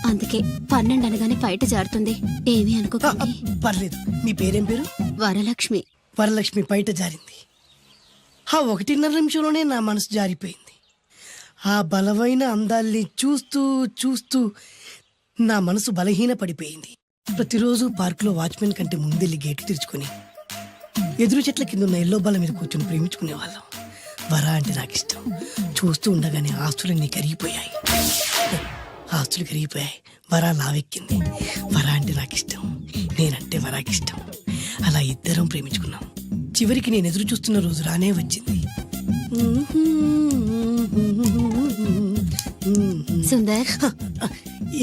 Speaker 9: అందుకే 12 అనగానే పైట జారుతుంది. ఏమీ అనుకోకండి.
Speaker 2: పర్లేదు. నీ పేరేం పేరు?
Speaker 9: వరలక్ష్మి.
Speaker 2: వరలక్ష్మి పైట జారింది. ఆ 1.5 నిమిషంలోనే నా మనసు జారిపోయింది. ఆ బలమైన అందాల్ని చూస్తూ చూస్తూ నా మనసు బలహీన పడిపోయింది. ప్రతిరోజు పార్కులో వాచ్మెన్ కంటే ముందెళ్ళి గేట్లు తెరుచుకొని ఎదురు చెట్ల కింద ఉన్న ఎల్లో బాల మీద కూర్చొని ప్రేమించుకునేవాళ్ళం. వర అంటే నాకు ఇష్టం. చూస్తూ ఉండగానే ఆస్తులన్నీ కరిగిపోయాయి. వర లావెక్కింది. వర అంటే నాకు ఇష్టం, నేనంటే వరాకి ఇష్టం. అలా ఇద్దరం ప్రేమించుకున్నాం. చివరికి నేను ఎదురు చూస్తున్న రోజు రానే వచ్చింది.
Speaker 9: సుందర్,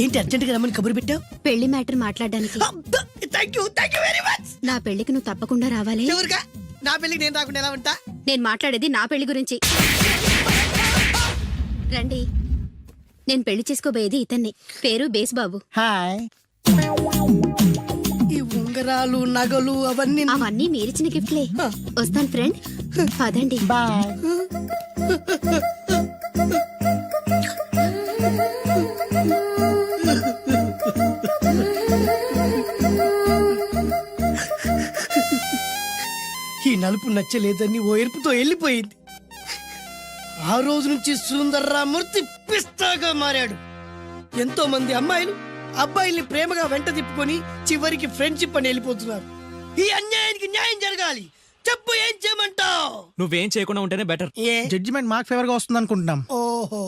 Speaker 2: ఏంటి అర్జెంట్గా రమ్మని కబురు పెట్టావు?
Speaker 9: పెళ్లి మ్యాటర్ మాట్లాడడానికి.
Speaker 2: Thank you very much.
Speaker 9: నా పెళ్లికి నువ్వు తప్పకుండా రావాలి.
Speaker 2: ఎవరుగా? నా పెళ్లికి నేను రాకుండా ఎలా ఉంటా?
Speaker 9: నేను మాట్లాడేది నా పెళ్లి గురించి. రండి. నేను పెళ్లి చేసుకోబోయేది ఇతన్ని. పేరు బేస్బాబు.
Speaker 15: హాయ్.
Speaker 2: ఈ ఉంగరాలు నగలు
Speaker 9: అవన్నీ మీరిచ్చిన గిఫ్ట్లే. వస్తాను ఫ్రెండ్. పదండి.
Speaker 15: బాయ్.
Speaker 2: ఈ నలుపు నచ్చలేదని ఓ ఎరుపుతో వెళ్ళిపోయింది. ఆ రోజు నుంచి సుందర్రామూర్తి పిస్తాగా మారాడు. ఎంతో మంది అమ్మాయిలు అబ్బాయిల్ని ప్రేమగా వెంట తిప్పుకొని చివరికి ఫ్రెండ్షిప్ అని వెళ్ళిపోతున్నారు. ఈ అన్యాయానికి న్యాయం జరగాలి. చెప్పు, ఏం చేయమంటావు?
Speaker 14: నువ్వేం చేయకుండా ఉంటేనే బెటర్.
Speaker 15: జడ్జిమెంట్ మాకు ఫేవర్ గా వస్తుంది అనుకుంటున్నాం.
Speaker 2: ఓహో.